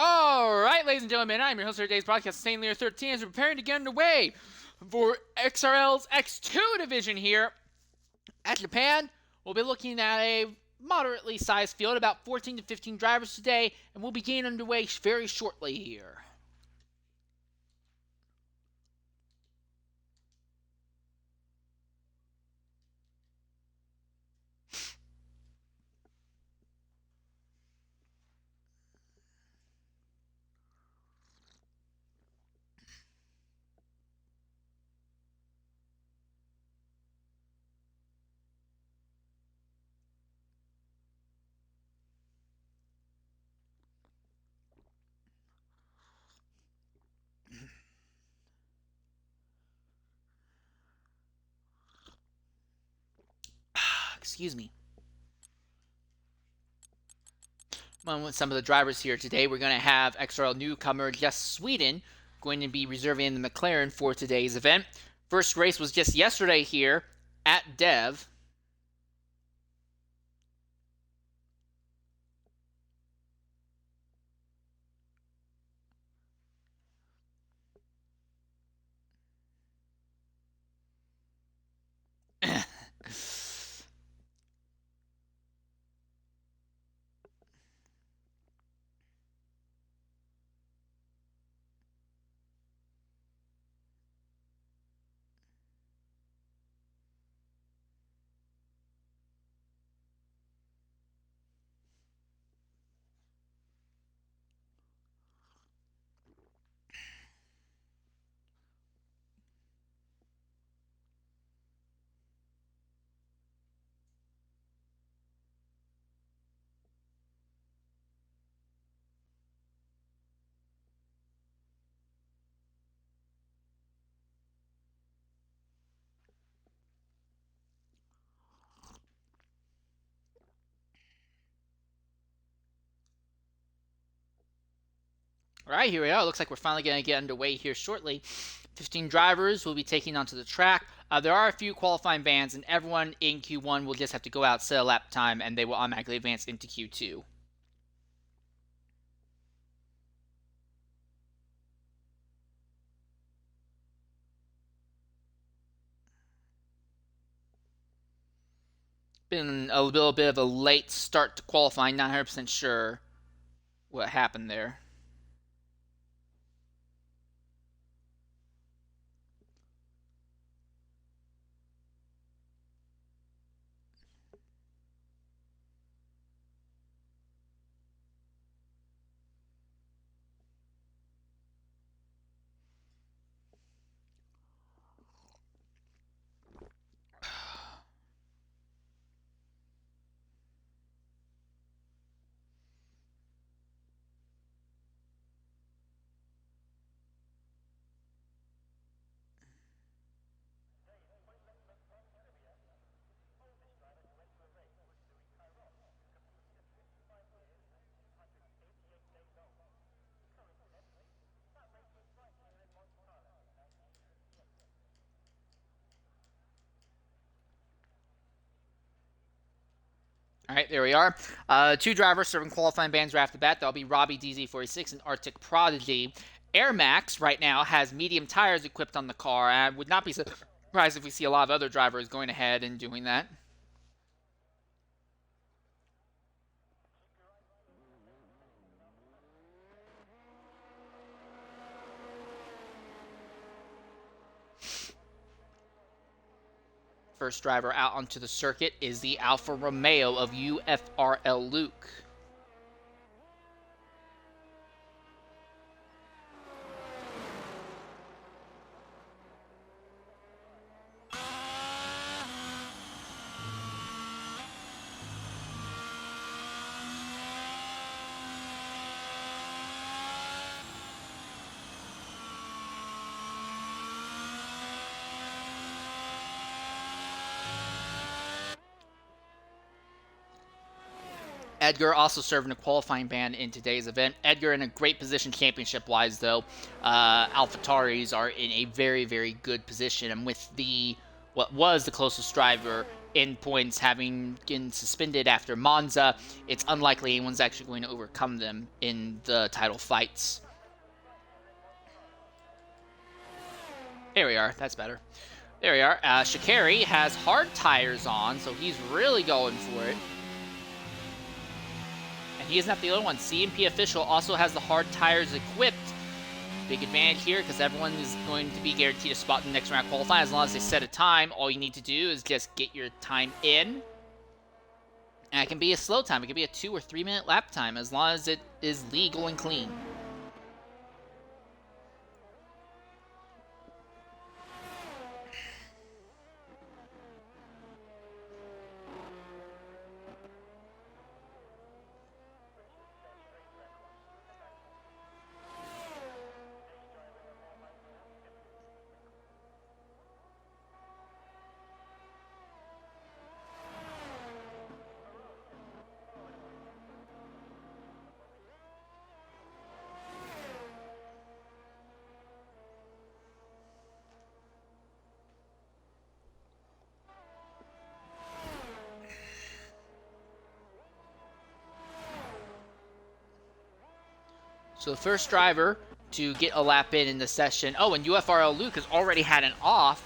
All right, ladies and gentlemen, I'm your host for today's podcast, St. Lear 13, as we're preparing to get underway for XRL's X2 division here at Japan. We'll be looking at a moderately sized field, about 14 to 15 drivers today, and we'll be getting underway very shortly here. Excuse me. With some of the drivers here today, we're going to have XRL newcomer Jess Sweden going to be reserving the McLaren for today's event. First race was just yesterday here at Dev. All right, here we are. Looks like we're finally going to get underway here shortly. 15 drivers will be taking onto the track. There are a few qualifying bans, and everyone in Q1 will just have to go out, set a lap time, and they will automatically advance into Q2. Been a little bit of a late start to qualifying, not 100% sure what happened there. All right, there we are. Two drivers serving qualifying bans right off the bat. That'll be Robbie DZ46 and Arctic Prodigy. Air Max right now has medium tires equipped on the car. I would not be surprised if we see a lot of other drivers going ahead and doing that. First driver out onto the circuit is the Alfa Romeo of UFRL Luke. Edgar also serving a qualifying ban in today's event. Edgar in a great position championship-wise, though. AlphaTauris are in a very, very good position. And with the what was the closest driver in points, having been suspended after Monza. It's unlikely anyone's actually going to overcome them in the title fights. There we are. That's better. There we are. Sha'Carri has hard tires on, so he's really going for it. And he is not the only one. CMP Official also has the hard tires equipped. Big advantage here because everyone is going to be guaranteed a spot in the next round qualifying. As long as they set a time, all you need to do is just get your time in. And it can be a slow time. It can be a 2 or 3 minute lap time as long as it is legal and clean. So the first driver to get a lap in the session. Oh, and UFRL Luke has already had an off.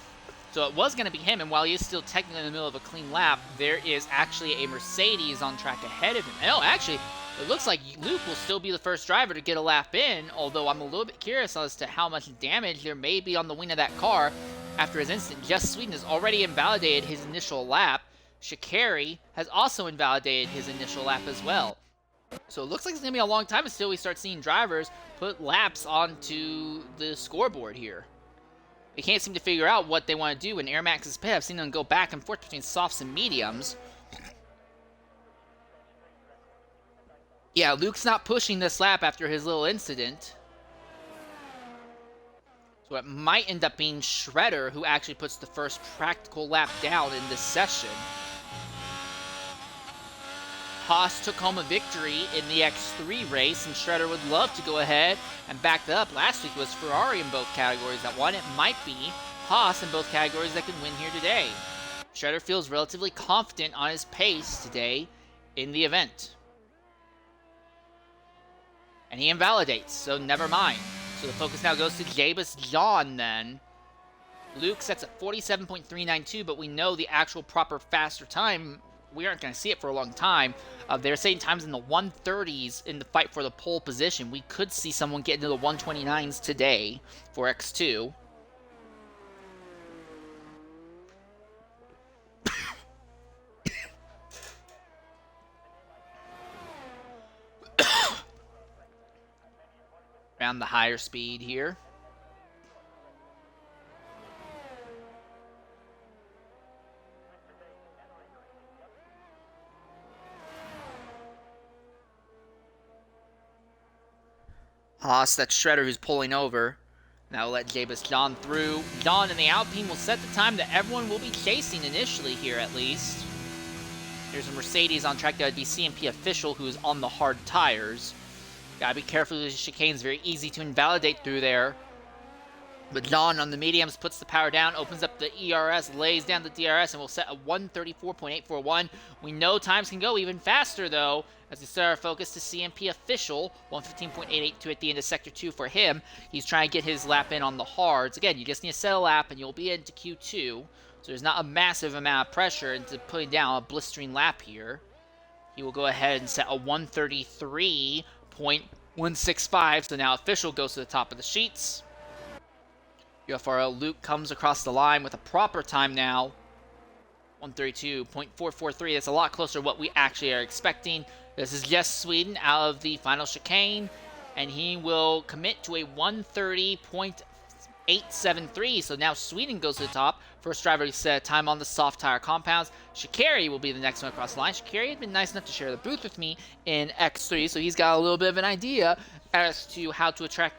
So it was going to be him, and while he is still technically in the middle of a clean lap, there is actually a Mercedes on track ahead of him. Oh, actually, it looks like Luke will still be the first driver to get a lap in, although I'm a little bit curious as to how much damage there may be on the wing of that car after his incident. Just Sweden has already invalidated his initial lap. Sha'Carri has also invalidated his initial lap as well. So it looks like it's going to be a long time until we start seeing drivers put laps onto the scoreboard here. They can't seem to figure out what they want to do in Air Max's pit. I've seen them go back and forth between softs and mediums. Yeah, Luke's not pushing this lap after his little incident. So it might end up being Shredder who actually puts the first practical lap down in this session. Haas took home a victory in the X3 race, and Shredder would love to go ahead and back that up. Last week was Ferrari in both categories that won. It might be Haas in both categories that can win here today. Shredder feels relatively confident on his pace today in the event. And he invalidates, so never mind. So the focus now goes to Jabus John then. Luke sets at 47.392, but we know the actual proper faster time, we aren't going to see it for a long time. They're saying times in the 130s in the fight for the pole position. We could see someone get into the 129s today for X2. Around the higher speed here. Haas, that's Shredder who's pulling over. Now we'll let Jabus John through. John and the Alpine will set the time that everyone will be chasing initially here at least. There's a Mercedes on track. That would be CMP Official who's on the hard tires. Gotta be careful with the chicanes. Very easy to invalidate through there. But John on the mediums puts the power down, opens up the ERS, lays down the DRS, and will set a 134.841. We know times can go even faster, though, as we set our focus to CMP Official, 115.882 at the end of Sector 2 for him. He's trying to get his lap in on the hards. Again, you just need to set a lap, and you'll be into Q2. So there's not a massive amount of pressure into putting down a blistering lap here. He will go ahead and set a 133.165, so now Official goes to the top of the sheets. UFRL Luke comes across the line with a proper time now. 132.443. That's a lot closer to what we actually are expecting. This is just Sweden out of the final chicane, and he will commit to a 130.873. So now Sweden goes to the top. First driver to set a time on the soft tire compounds. Sha'Carri will be the next one across the line. Sha'Carri had been nice enough to share the booth with me in X3, so he's got a little bit of an idea as to how to attack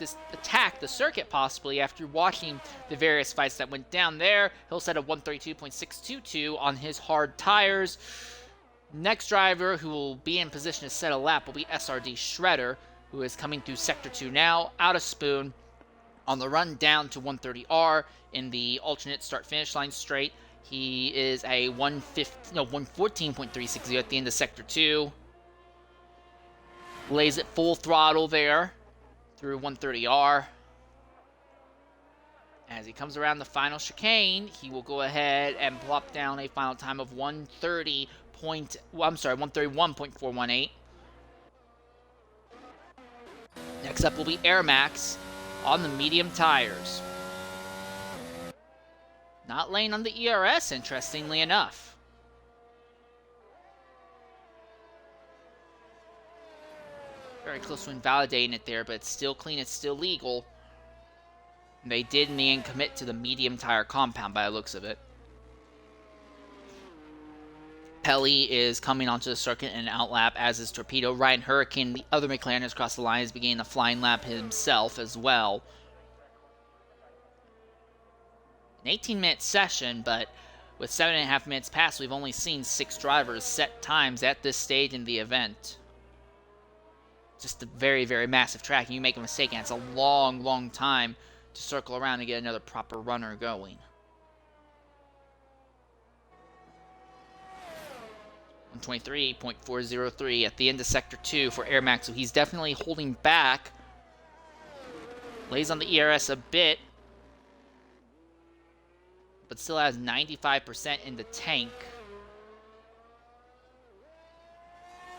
the circuit possibly after watching the various fights that went down there. He'll set a 132.622 on his hard tires. Next driver who will be in position to set a lap will be SRD Shredder, who is coming through Sector 2 now, out of Spoon, on the run down to 130R in the alternate start-finish line straight. He is a 114.360 at the end of Sector 2. Lays it full throttle there through 130R. As he comes around the final chicane, he will go ahead and plop down a final time of 131.418. Next up will be Air Max on the medium tires. Not laying on the ERS, interestingly enough. Very close to invalidating it there, but it's still clean, it's still legal. They did in the end commit to the medium tire compound by the looks of it. Pelly is coming onto the circuit in an outlap, as is Torpedo. Ryan Hurricane, the other McLaren, has crossed the line, is beginning a flying lap himself as well. An 18-minute session, but with 7.5 minutes passed, we've only seen 6 drivers set times at this stage in the event. Just a very, very massive track, and you make a mistake, and it's a long, long time to circle around and get another proper runner going. 123.403 at the end of Sector 2 for Air Max, so he's definitely holding back. Lays on the ERS a bit, but still has 95% in the tank.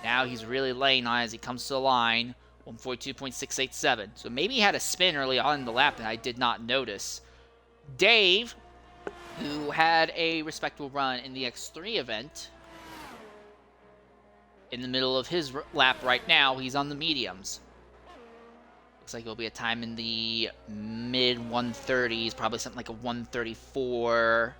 Now he's really laying on as he comes to the line. 142.687. So maybe he had a spin early on in the lap that I did not notice. Dave, who had a respectable run in the X3 event, in the middle of his lap right now, he's on the mediums. Looks like it'll be a time in the mid 130s, probably something like a 134.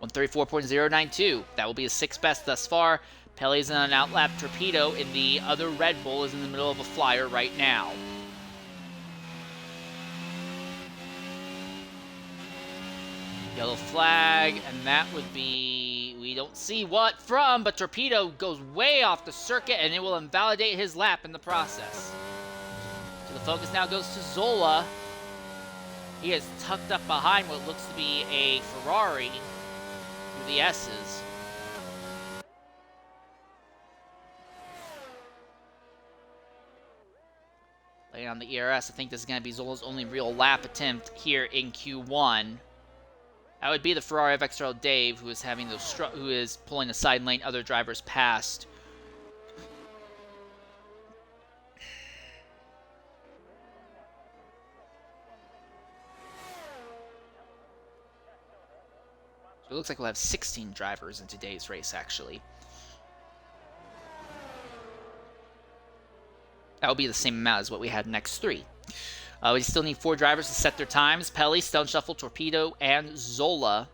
134.092. That will be his 6th best thus far. Pelly's in an outlap. Torpedo in the other Red Bull is in the middle of a flyer right now. Yellow flag, and that would be, we don't see what from, but Torpedo goes way off the circuit, and it will invalidate his lap in the process. So the focus now goes to Zola. He is tucked up behind what looks to be a Ferrari through the S's. Laying on the ERS, I think this is going to be Zola's only real lap attempt here in Q1. That would be the Ferrari of XRL Dave, who is having those who is pulling the side lane other drivers past. So it looks like we'll have 16 drivers in today's race, actually. That will be the same amount as what we had in X3. We still need 4 drivers to set their times. Pelly, Stone Shuffle, Torpedo, and Zola.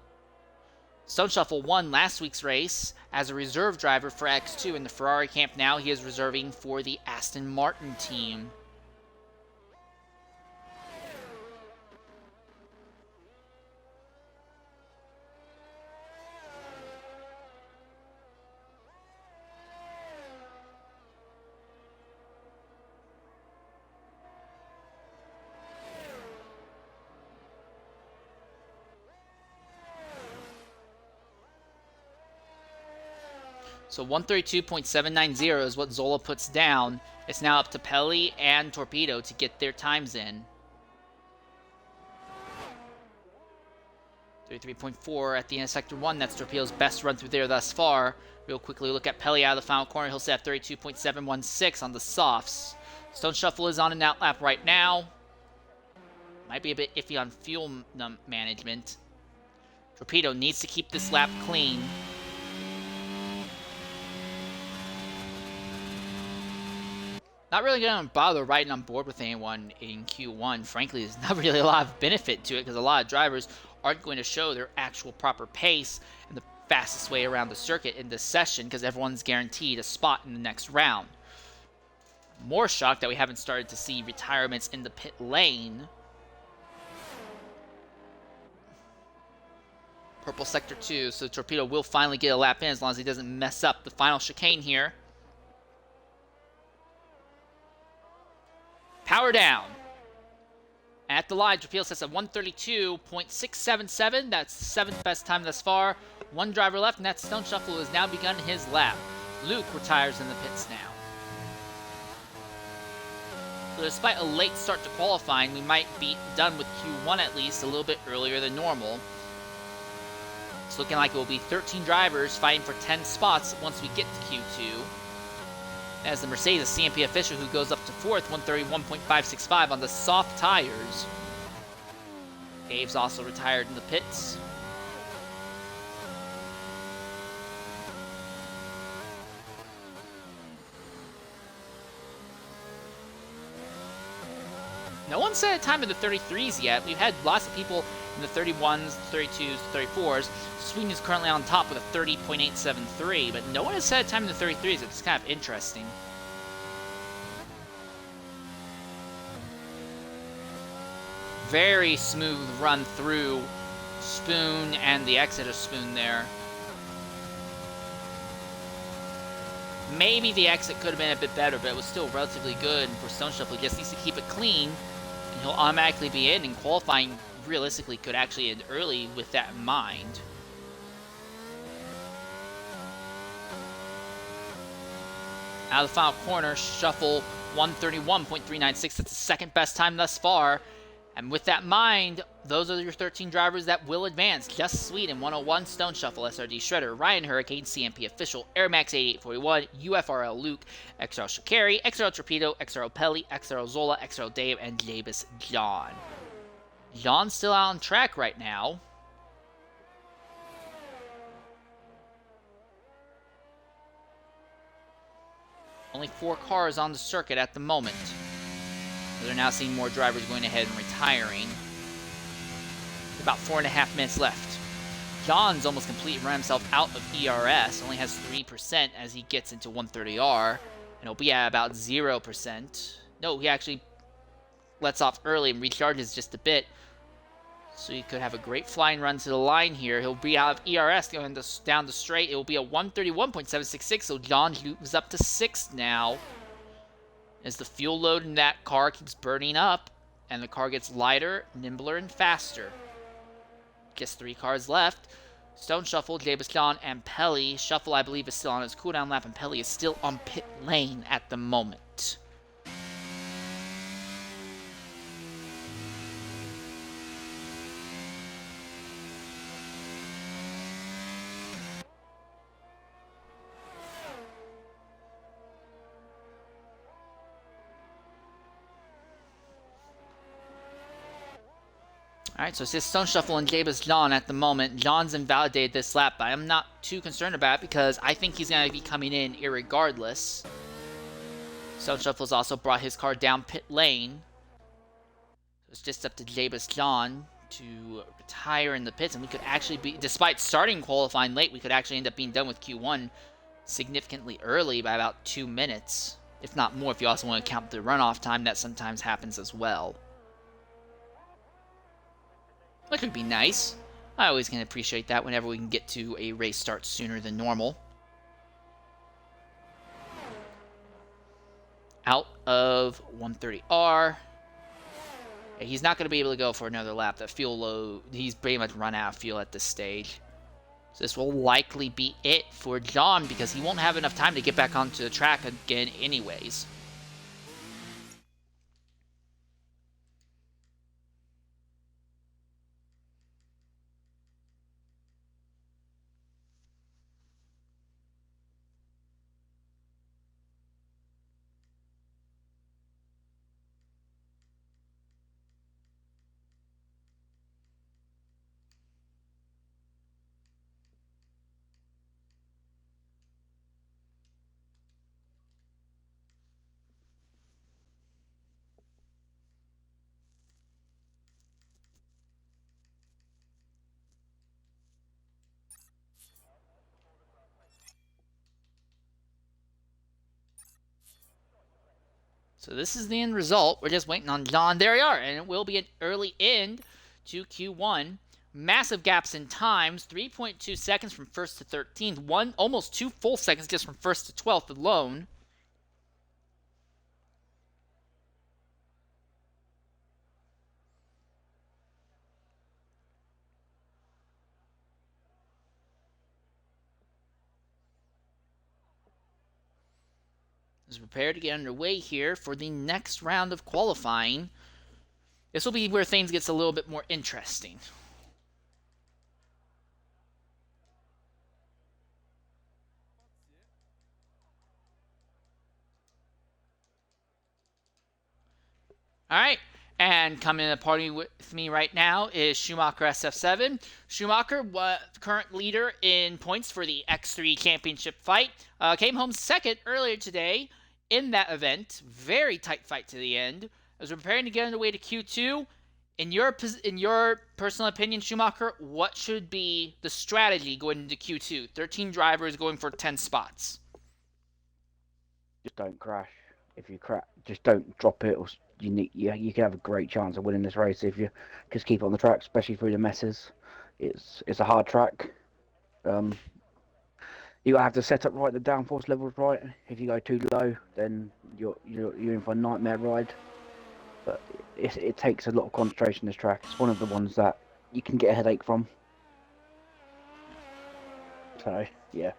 Stone Shuffle won last week's race as a reserve driver for X2 in the Ferrari camp. Now he is reserving for the Aston Martin team. So 132.790 is what Zola puts down. It's now up to Pelly and Torpedo to get their times in. 33.4 at the end of Sector 1. That's Torpedo's best run through there thus far. Real quickly look at Pelly out of the final corner. He'll set 32.716 on the softs. Stone Shuffle is on an outlap right now. Might be a bit iffy on fuel management. Torpedo needs to keep this lap clean. Not really going to bother riding on board with anyone in Q1. Frankly, there's not really a lot of benefit to it because a lot of drivers aren't going to show their actual proper pace and the fastest way around the circuit in this session because everyone's guaranteed a spot in the next round. More shocked that we haven't started to see retirements in the pit lane. Purple Sector 2, so Torpedo will finally get a lap in as long as he doesn't mess up the final chicane here. Power down. At the line, Trapilo sets at 132.677. That's the 7th best time thus far. One driver left, and that Stone Shuffle has now begun his lap. Luke retires in the pits now. So despite a late start to qualifying, we might be done with Q1 at least a little bit earlier than normal. It's looking like it will be 13 drivers fighting for 10 spots once we get to Q2. As the Mercedes CMP official who goes up to 4th, 131.565 on the soft tires. Gabe's also retired in the pits. No one set a time in the 33s yet. We've had lots of people in the 31s, 32s, 34s. Sweden is currently on top with a 30.873, but no one has set a time in the 33s. It's kind of interesting. Very smooth run through Spoon and the exit of Spoon there. Maybe the exit could have been a bit better, but it was still relatively good for Stone Shuffle. He just needs to keep it clean, and he'll automatically be in, and qualifying realistically could actually end early with that in mind. Out of the final corner, Shuffle 131.396. That's the 2nd best time thus far. And with that in mind, those are your 13 drivers that will advance. Just Sweden, 101, Stone Shuffle, SRD Shredder, Ryan Hurricane, CMP Official, Airmax 8841, UFRL Luke, XRL Shakari, XRL Torpedo, XRL Pelly, XRL Zola, XRL Dave, and Jabus John. John's still out on track right now. Only 4 cars on the circuit at the moment. They're now seeing more drivers going ahead and retiring. About 4.5 minutes left. John's almost completely run himself out of ERS. Only has 3% as he gets into 130R. And he'll be at about 0%. No, he actually lets off early and recharges just a bit. So he could have a great flying run to the line here. He'll be out of ERS going down the straight. It will be a 131.766. So John moves up to 6th now. As the fuel load in that car keeps burning up, and the car gets lighter, nimbler, and faster. Just 3 cars left. Stone Shuffle, Jabus John, and Pelly. Shuffle, I believe, is still on his cooldown lap, and Pelly is still on pit lane at the moment. Alright, so it's just Stone Shuffle and Jabus John at the moment. John's invalidated this lap, but I'm not too concerned about it because I think he's going to be coming in irregardless. Stone Shuffle's also brought his car down pit lane. So it's just up to Jabus John to retire in the pits, and we could actually be, despite starting qualifying late, we could actually end up being done with Q1 significantly early by about 2 minutes. If not more, if you also want to count the runoff time, that sometimes happens as well. Which would be nice. I always can appreciate that whenever we can get to a race start sooner than normal. Out of 130R. Yeah, he's not going to be able to go for another lap. The fuel load, he's pretty much run out of fuel at this stage. So this will likely be it for John because he won't have enough time to get back onto the track again anyways. So this is the end result. We're just waiting on John. There we are. And it will be an early end to Q1. Massive gaps in times. 3.2 seconds from 1st to 13th. Almost 2 full seconds just from 1st to 12th alone. as we prepare to get underway here for the next round of qualifying. This will be where things gets a little bit more interesting. All right, and coming to the party with me right now is Schumacher SF7. Schumacher, current leader in points for the X3 Championship fight, came home second earlier today in that event. Very tight fight to the end. As we're preparing to get underway to Q2, in your personal opinion, Schumacher, what should be the strategy going into Q2? 13 drivers going for 10 spots. Just don't crash. If you crash, just don't drop it. Or you can have a great chance of winning this race if you just keep it on the track, especially through the messes. It's a hard track. You have to set up right, the downforce levels right. If you go too low, then you're in for a nightmare ride. But it takes a lot of concentration. This track. It's one of the ones that you can get a headache from. So yeah.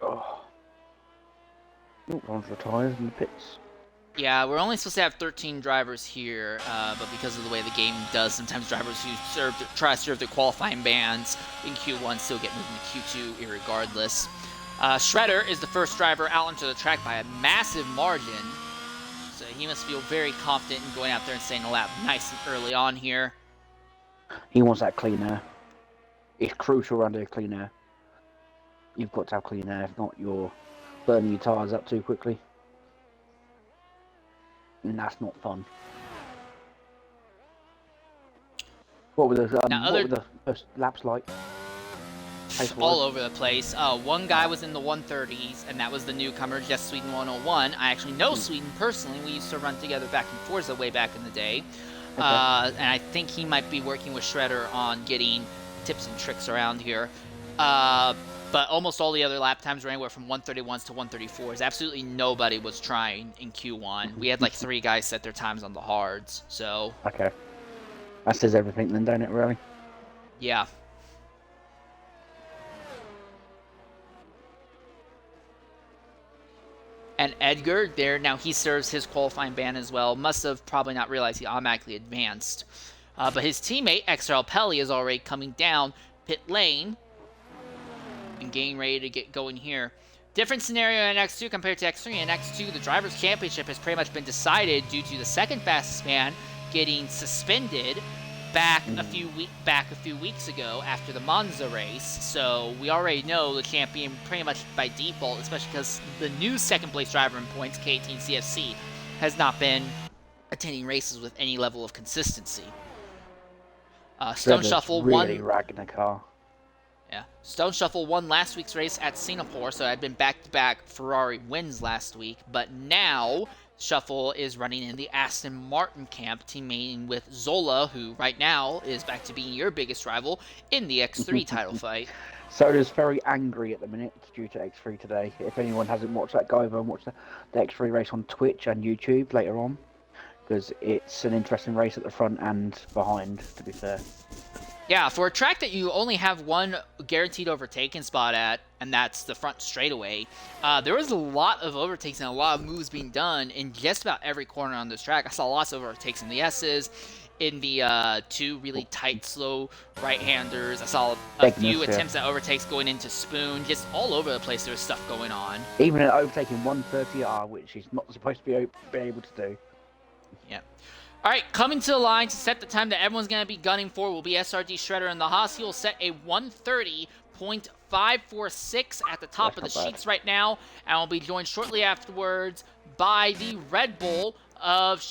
Oh. Ron's retired in the pits. Yeah, we're only supposed to have 13 drivers here, but because of the way the game does, sometimes drivers who try to serve their qualifying bans in Q1 still get moved into Q2 irregardless. Shredder is the first driver out onto the track by a massive margin, so he must feel very confident in going out there and staying a lap nice and early on here. He wants that clean air. It's crucial around here, clean air. You've got to have clean air, if not you're burning your tyres up too quickly. And that's not fun. What were the first laps like? All over the place. One guy was in the 130s, and that was the newcomer, Just Sweden 101. I actually know Sweden personally. We used to run together back in Forza way back in the day. Okay. And I think he might be working with Shredder on getting tips and tricks around here. But almost all the other lap times were anywhere from 131s to 134s. Absolutely nobody was trying in Q1. We had like 3 guys set their times on the hards, so... Okay. That says everything then, don't it, really? Yeah. And Edgar, there now he serves his qualifying ban as well. Must have probably not realized he automatically advanced. But his teammate, XRL Pelly, is already coming down pit lane and getting ready to get going here. Different scenario in X2 compared to X3. In X2, the Drivers' Championship has pretty much been decided due to the second fastest man getting suspended back a few weeks ago after the Monza race. So we already know the champion pretty much by default, especially because the new second place driver in points, K18 CFC, has not been attending races with any level of consistency. Stone Shuffle really ragging the car. Yeah, Stone Shuffle won last week's race at Singapore, so it had been back-to-back Ferrari wins last week. But now, Shuffle is running in the Aston Martin camp, teammating with Zola, who right now is back to being your biggest rival in the X3 title fight. Soda's very angry at the minute due to X3 today. If anyone hasn't watched that, go over and watch the X3 race on Twitch and YouTube later on, because it's an interesting race at the front and behind, to be fair. Yeah, for a track that you only have one guaranteed overtaking spot at, and that's the front straightaway, there was a lot of overtakes and a lot of moves being done in just about every corner on this track. I saw lots of overtakes in the S's, in the 2 really tight, slow right-handers. I saw a few attempts at overtakes going into Spoon. Just all over the place there was stuff going on. Even an overtaking 130R, which he's not supposed to be able to do. Yeah. All right, coming to the line to set the time that everyone's going to be gunning for will be SRD Shredder in the Haas. He will set a 130.546 at the top of the sheets right now, and will be joined shortly afterwards by the Red Bull of...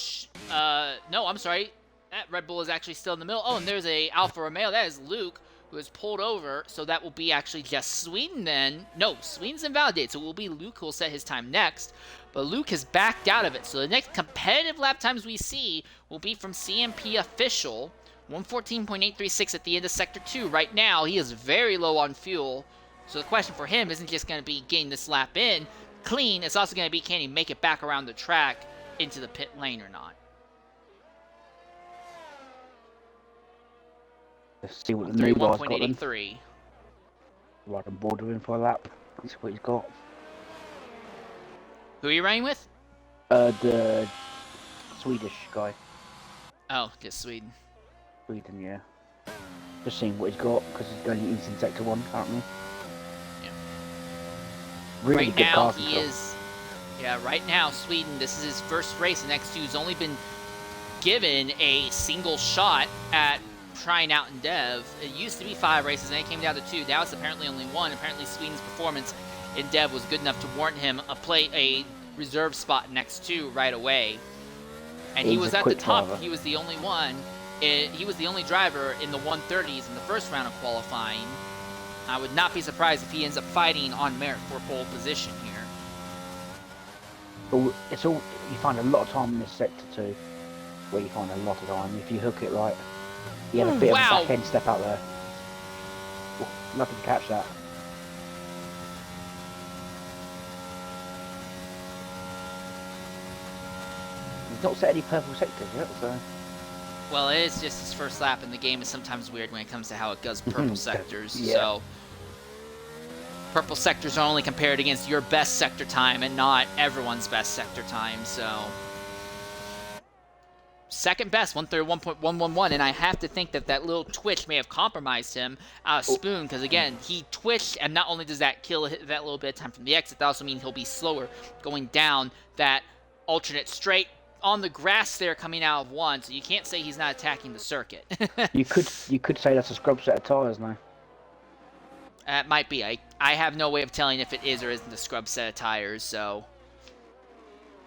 no, I'm sorry. That Red Bull is actually still in the middle. Oh, and there's a Alfa Romeo. That is Luke, who is pulled over, so that will be actually just Sweden then. No, Sweden's invalidated, so it will be Luke who will set his time next. But Luke has backed out of it, so the next competitive lap times we see will be from CMP Official, 114.836 at the end of Sector 2. Right now, he is very low on fuel, so the question for him isn't just going to be getting this lap in clean, it's also going to be can he make it back around the track into the pit lane or not. Let's see what the new guy's got. 31.883. Right on board with him for a lap. That's what he's got. Who are you running with? The Swedish guy. Oh, just Sweden. Sweden, yeah. Just seeing what he's got, because he's in Sector 1 currently. Yeah. Really Right good now, car he control. is... Yeah, right now, Sweden, this is his first race in X2. He's only been given a single shot at trying out in Dev. It used to be 5 races, and it came down to 2. Now it's apparently only 1. Apparently, Sweden's performance in Dev was good enough to warrant him a reserve spot in X2 right away. And he was at the top. Driver. He was the only one. He was the only driver in the 130s in the first round of qualifying. I would not be surprised if he ends up fighting on merit for pole position here. It's all you find a lot of time in this Sector 2, where you find a lot of time if you hook it right. You have a bit of a back end step out there. Oh, lucky to catch that. He's not set any purple sectors yet, so. Well, it is just his first lap, and the game is sometimes weird when it comes to how it does purple sectors. Yeah. So, purple sectors are only compared against your best sector time and not everyone's best sector time. So, second best, 131.111, and I have to think that that little twitch may have compromised him out of Spoon, because again, he twitched, and not only does that kill that little bit of time from the exit, that also means he'll be slower going down that alternate straight on the grass there coming out of 1, so you can't say he's not attacking the circuit. you could say that's a scrub set of tyres now. It might be. I have no way of telling if it is or isn't a scrub set of tires, so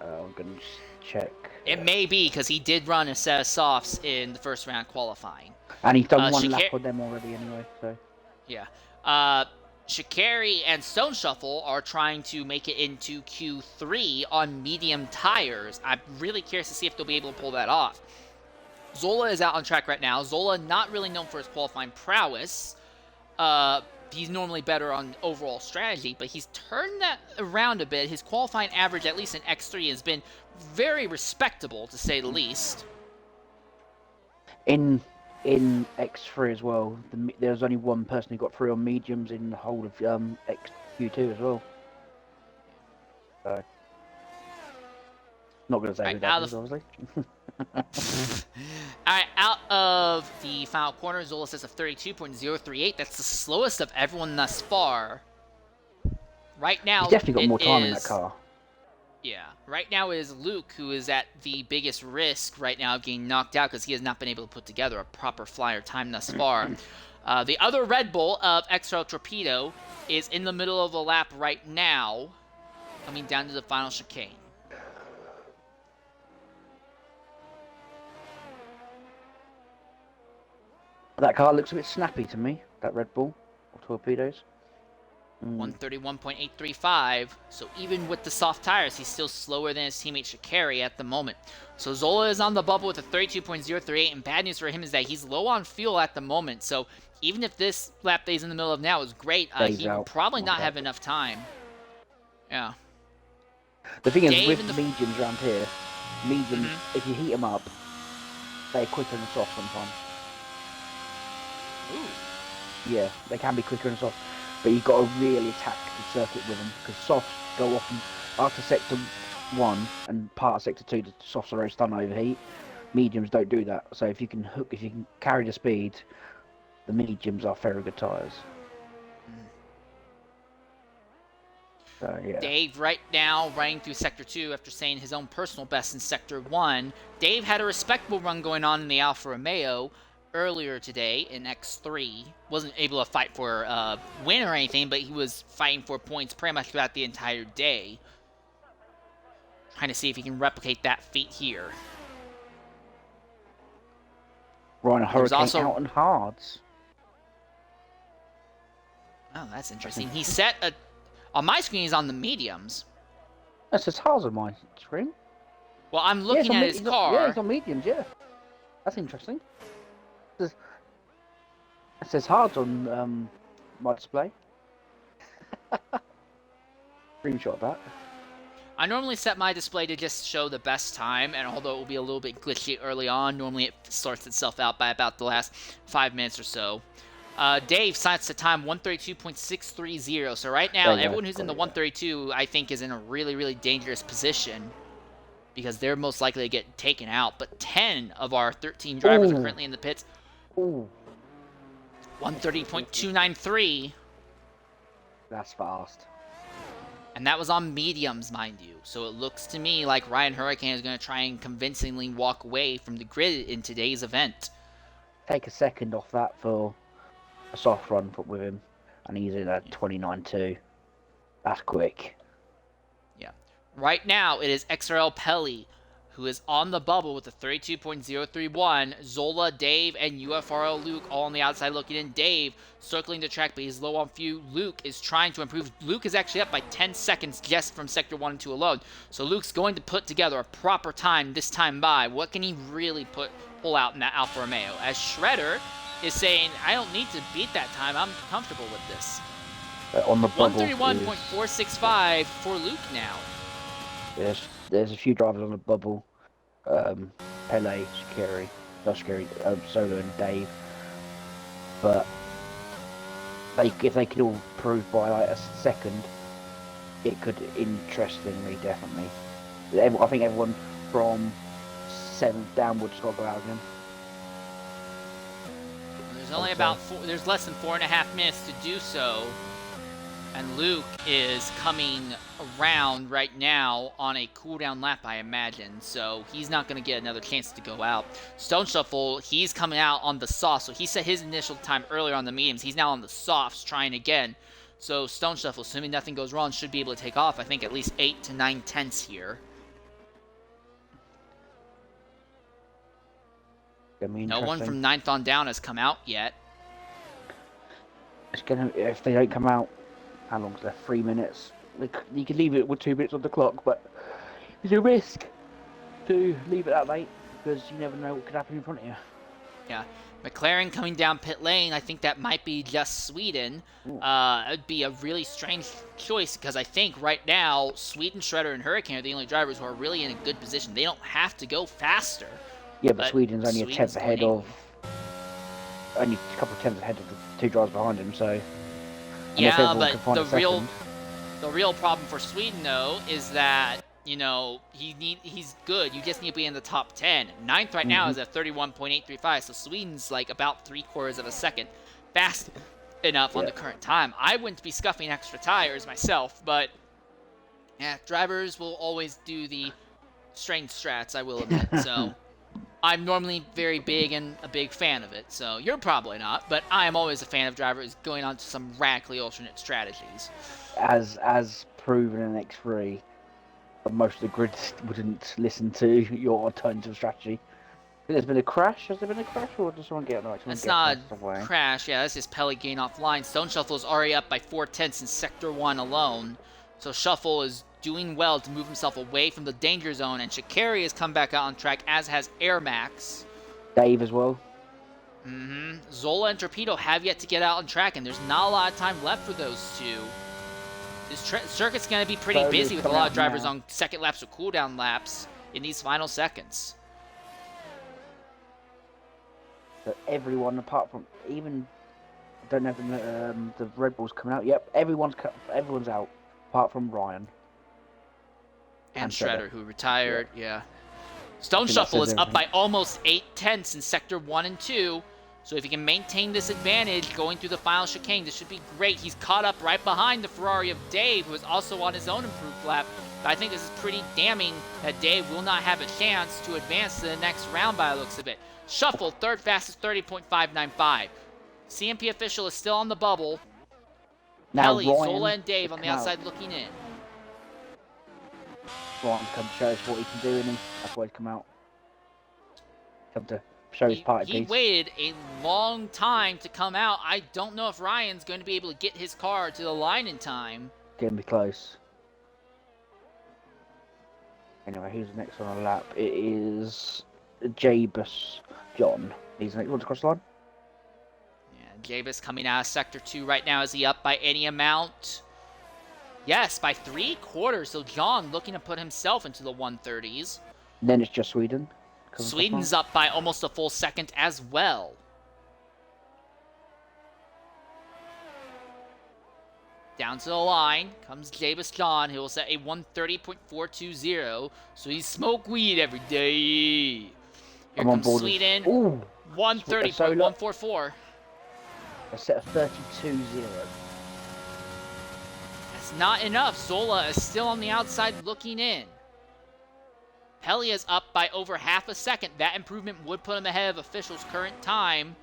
I'm gonna check. it may be, because he did run a set of softs in the first round qualifying. And he's done one lap on them already anyway, so. Yeah. Shikari and Stone Shuffle are trying to make it into Q3 on medium tires. I'm really curious to see if they'll be able to pull that off. Zola is out on track right now. Zola, not really known for his qualifying prowess. He's normally better on overall strategy, but he's turned that around a bit. His qualifying average, at least in X3, has been very respectable, to say the least. In X3 as well, there's only one person who got through on mediums in the whole of XQ2 as well. So, not going to say who that is, obviously. Alright, out of the final corner, Zola says a 32.038. That's the slowest of everyone thus far. Right now, he's definitely got more time in that car. Yeah. Right now it is Luke who is at the biggest risk right now of getting knocked out, because he has not been able to put together a proper flyer time thus far. The other Red Bull of XRL Torpedo is in the middle of the lap right now, coming down to the final chicane. That car looks a bit snappy to me, that Red Bull or Torpedoes. 131.835, so even with the soft tires, he's still slower than his teammate Shikari at the moment. So Zola is on the bubble with a 32.038, and bad news for him is that he's low on fuel at the moment, so even if this lap that he's in the middle of now is great, he will probably not have enough time. Yeah. The thing is, with mediums around here, if you heat them up, they're quicker than soft sometimes. Ooh. Yeah, they can be quicker than soft. But you've got to really attack the circuit with them, because softs go off after Sector 1 and part of Sector 2, the softs are very stun overheat. Mediums don't do that, so if you can carry the speed, the mediums are very good tyres. So, yeah. Dave right now running through Sector 2 after saying his own personal best in Sector 1. Dave had a respectable run going on in the Alfa Romeo earlier today in X3. Wasn't able to fight for a win or anything, but he was fighting for points pretty much throughout the entire day. Trying to see if he can replicate that feat here. Ryan Hurricane out on hards. Oh, that's interesting. He set a... On my screen, he's on the mediums. That says hards on my screen. Well, I'm looking at his car. Yeah, he's on mediums, yeah. That's interesting. It says hards on my display. Screenshot of that. I normally set my display to just show the best time, and although it will be a little bit glitchy early on, normally it sorts itself out by about the last 5 minutes or so. Dave cites the time 132.630. So right now, There you go. everyone who's in the Got it, 132, I think, is in a really, really dangerous position because they're most likely to get taken out. But 10 of our 13 drivers are Ooh. currently in the pits. Ooh, 130.293. that's fast. And that was on mediums, mind you. So it looks to me like Ryan Hurricane is going to try and convincingly walk away from the grid in today's event. Take a second off that for a soft run with him, and he's in a 29.2. That's quick. Yeah. Right now, it is XRL Pelly who is on the bubble with a 32.031. Zola, Dave, and UFRL Luke all on the outside looking in. Dave circling the track, but he's low on fuel. Luke is trying to improve. Luke is actually up by 10 seconds just from Sector 1 and 2 alone. So Luke's going to put together a proper time this time by. What can he really pull out in that Alfa Romeo? As Shredder is saying, I don't need to beat that time. I'm comfortable with this. On the bubble, 131.465 for Luke now. There's a few drivers on the bubble. Pele, Solo, and Dave. But if they could all prove by like a second, it could interestingly definitely. I think everyone from 7th downwards got to go out again. There's only there's less than 4.5 minutes to do so. And Luke is coming around right now on a cooldown lap, I imagine. So he's not going to get another chance to go out. Stone Shuffle, he's coming out on the softs. So he set his initial time earlier on the mediums. He's now on the softs trying again. So Stone Shuffle, assuming nothing goes wrong, should be able to take off, I think, at least 8 to 9 tenths here. No one from 9th on down has come out yet. If they don't come out, how long's left? 3 minutes. You could leave it with 2 minutes on the clock, but it's a risk to leave it that late because you never know what could happen in front of you. Yeah. McLaren coming down pit lane, I think that might be just Sweden. It'd be a really strange choice because I think right now Sweden, Shredder, and Hurricane are the only drivers who are really in a good position. They don't have to go faster. Yeah, but Sweden's only a tenth ahead of... Only a couple of tenths ahead of the 2 drivers behind him, so... Yeah, but the real problem for Sweden, though, is that, you know, he's good. You just need to be in the top 10. 9th right now is at 31.835, so Sweden's like about 3/4 of a second fast enough on the current time. I wouldn't be scuffing extra tires myself, but yeah, drivers will always do the strange strats, I will admit. So I'm normally very big and a big fan of it, so you're probably not, but I am always a fan of drivers going on to some radically alternate strategies. As proven in X3, most of the grid wouldn't listen to your alternative strategy. There's been a crash? Has there been a crash, or does someone get right? That's not a crash, yeah, that's just Pele gain offline. Stone Shuffle is already up by 4 tenths in Sector 1 alone, so Shuffle is doing well to move himself away from the danger zone, and Shikari has come back out on track, as has Air Max. Dave as well. Zola and Torpedo have yet to get out on track, and there's not a lot of time left for those two. This circuit's going to be pretty busy with a lot of drivers on second laps or cooldown laps in these final seconds. So everyone, apart from even, I don't know if the Red Bull's coming out. Yep, everyone's out, apart from Ryan. And Shredder, who retired, yeah. Stone Shuffle is up by almost 8 tenths in Sector 1 and 2. So if he can maintain this advantage going through the final chicane, this should be great. He's caught up right behind the Ferrari of Dave, who is also on his own improved lap. But I think this is pretty damning that Dave will not have a chance to advance to the next round by the looks of it. Shuffle, third fastest, 30.595. CMP official is still on the bubble. Pelly, Zola, and Dave on the outside looking in. Ryan come show us what he can do, and that's why he's come out. Come to show his party piece. He waited a long time to come out. I don't know if Ryan's going to be able to get his car to the line in time. Gonna be close. Anyway, who's next on the lap? It is Jabus John. He's next one to cross the line. Yeah, Jabus coming out of Sector 2 right now. Is he up by any amount? Yes, by 3/4. So John looking to put himself into the 130s. And then it's just Sweden. Sweden's up by almost a full second as well. Down to the line comes Davis John. He will set a 130.420. So he's smoke weed every day. Here I'm on comes board. Sweden. Ooh, 130.144. a set of 32-0. That's not enough. Zola is still on the outside looking in. Pelly is up by over half a second. That improvement would put him ahead of officials' current time.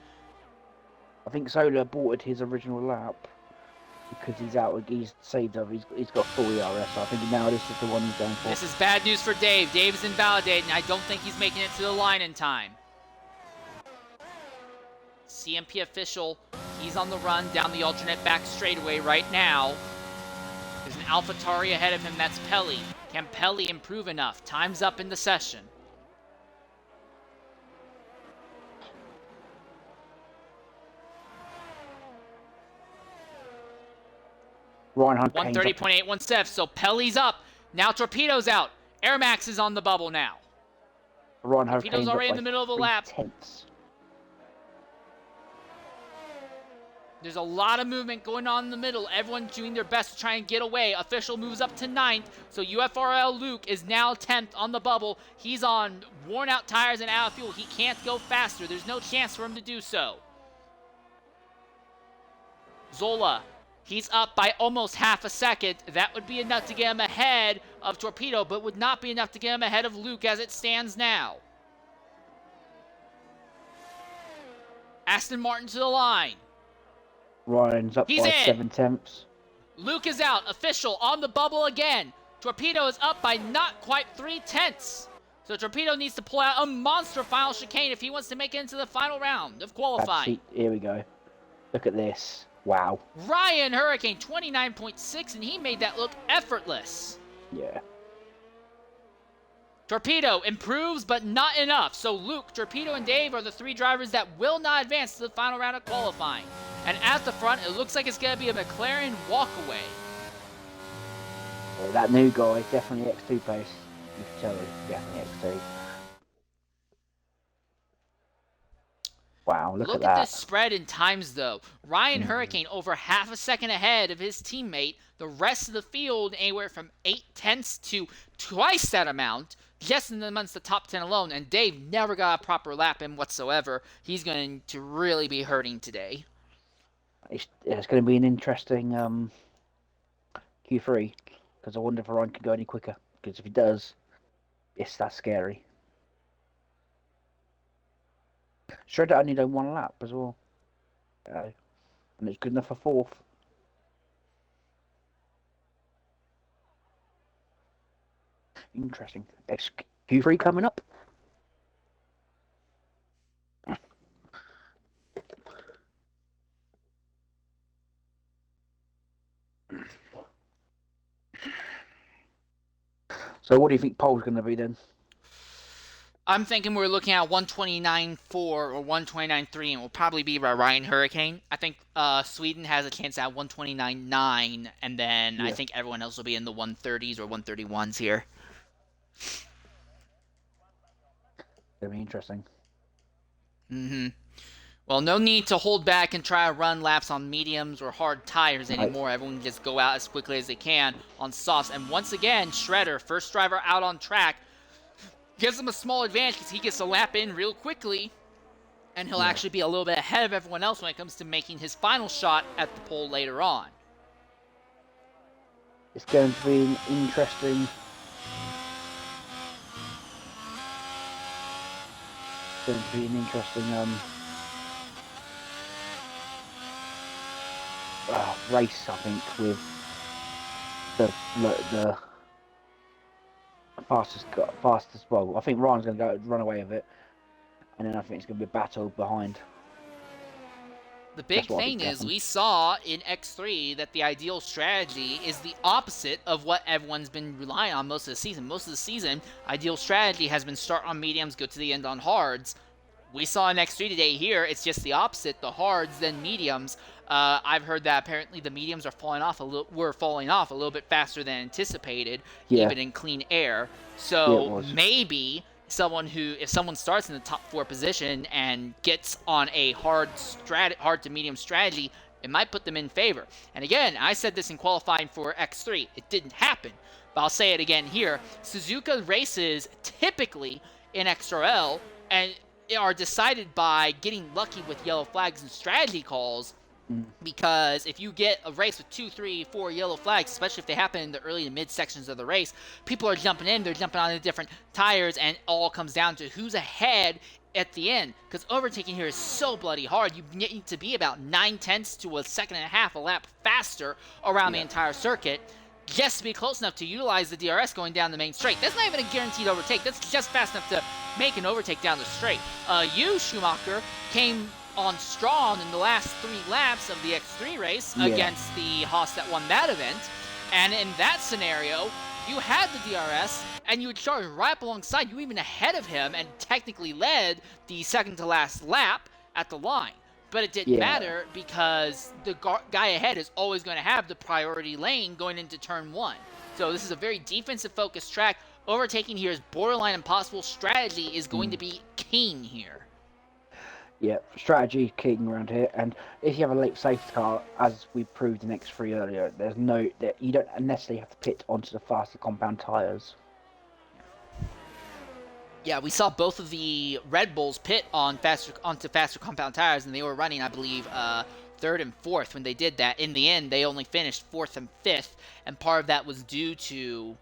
I think Zola aborted his original lap because he's saved up. He's got full ERS. So I think now this is the one he's going for. This is bad news for Dave. Dave is invalidated, and I don't think he's making it to the line in time. CMP official, he's on the run down the alternate back straightaway right now. There's an AlphaTauri ahead of him, that's Pelly. Can Pelly improve enough? Time's up in the session. Ryan Hunt 130.817, so Pelly's up. Now Torpedo's out. Air Max is on the bubble now. Ryan Torpedo's already in the middle of the lap. 3/10. There's a lot of movement going on in the middle. Everyone's doing their best to try and get away. Official moves up to 9th. So UFRL Luke is now 10th on the bubble. He's on worn out tires and out of fuel. He can't go faster. There's no chance for him to do so. Zola, he's up by almost half a second. That would be enough to get him ahead of Torpedo, but would not be enough to get him ahead of Luke as it stands now. Aston Martin to the line. Ryan's up He's by in. 7/10. Luke is out. Official on the bubble again. Torpedo is up by not quite 3/10. So Torpedo needs to pull out a monster final chicane if he wants to make it into the final round of qualifying. Here we go. Look at this. Wow. Ryan Hurricane 29.6, and he made that look effortless. Yeah. Torpedo improves, but not enough. So Luke, Torpedo, and Dave are the 3 drivers that will not advance to the final round of qualifying. And at the front, it looks like it's going to be a McLaren walkaway. Yeah, that new guy, definitely X2 pace. You can tell it's definitely X2. Wow, look at that. Look at this spread in times, though. Ryan Hurricane over half a second ahead of his teammate. The rest of the field anywhere from 0.8 to twice that amount, just in amongst the top 10 alone. And Dave never got a proper lap in whatsoever. He's going to really be hurting today. It's going to be an interesting Q3 because I wonder if Ryan can go any quicker. Because if he does, that's scary. Shredder only done 1 lap as well. And it's good enough for 4th. Interesting. Q3 coming up. So what do you think pole's going to be then? I'm thinking we're looking at 129.4 or 129.3, and will probably be by Ryan Hurricane. I think Sweden has a chance at 129.9, and then I think everyone else will be in the 130s or 131s here. It'll be interesting. Well, no need to hold back and try to run laps on mediums or hard tires anymore. Everyone can just go out as quickly as they can on softs. And once again, Shredder, first driver out on track, gives him a small advantage because he gets a lap in real quickly, and he'll actually be a little bit ahead of everyone else when it comes to making his final shot at the pole later on. It's going to be an interesting... race, I think, with the fastest. Well, I think Ryan's going to run away with it, and then I think it's going to be a battle behind. The big thing is we saw in X3 that the ideal strategy is the opposite of what everyone's been relying on most of the season. Most of the season, ideal strategy has been start on mediums, go to the end on hards. We saw in X3 today here, it's just the opposite, the hards, then mediums. I've heard that apparently the mediums were falling off a little bit faster than anticipated, even in clean air. So maybe if someone starts in the top 4 position and gets on a hard to medium strategy, It might put them in favor. And again, I said this in qualifying for X3. It didn't happen, but I'll say it again here. Suzuka races typically in XRL and are decided by getting lucky with yellow flags and strategy calls, because if you get a race with 2, 3, 4 yellow flags, especially if they happen in the early and mid sections of the race, people are jumping in, they're jumping on the different tires, and it all comes down to who's ahead at the end, because overtaking here is so bloody hard. You need to be about 9/10 to a second and a half a lap faster around the entire circuit just to be close enough to utilize the DRS going down the main straight. That's not even a guaranteed overtake. That's just fast enough to make an overtake down the straight. You, Schumacher, came on strong in the last 3 laps of the X3 race against the Haas that won that event. And in that scenario, you had the DRS, and you had started right up alongside, you even ahead of him, and technically led the second to last lap at the line. But it didn't matter, because the guy ahead is always going to have the priority lane going into turn 1. So this is a very defensive-focused track. Overtaking here is borderline impossible. Strategy is going to be king here. Yeah, strategy king around here, and if you have a late safety car, as we proved in X3 earlier, you don't necessarily have to pit onto the faster compound tires. Yeah, we saw both of the Red Bulls pit onto faster compound tires, and they were running, I believe, 3rd and 4th when they did that. In the end, they only finished 4th and 5th, and part of that was due to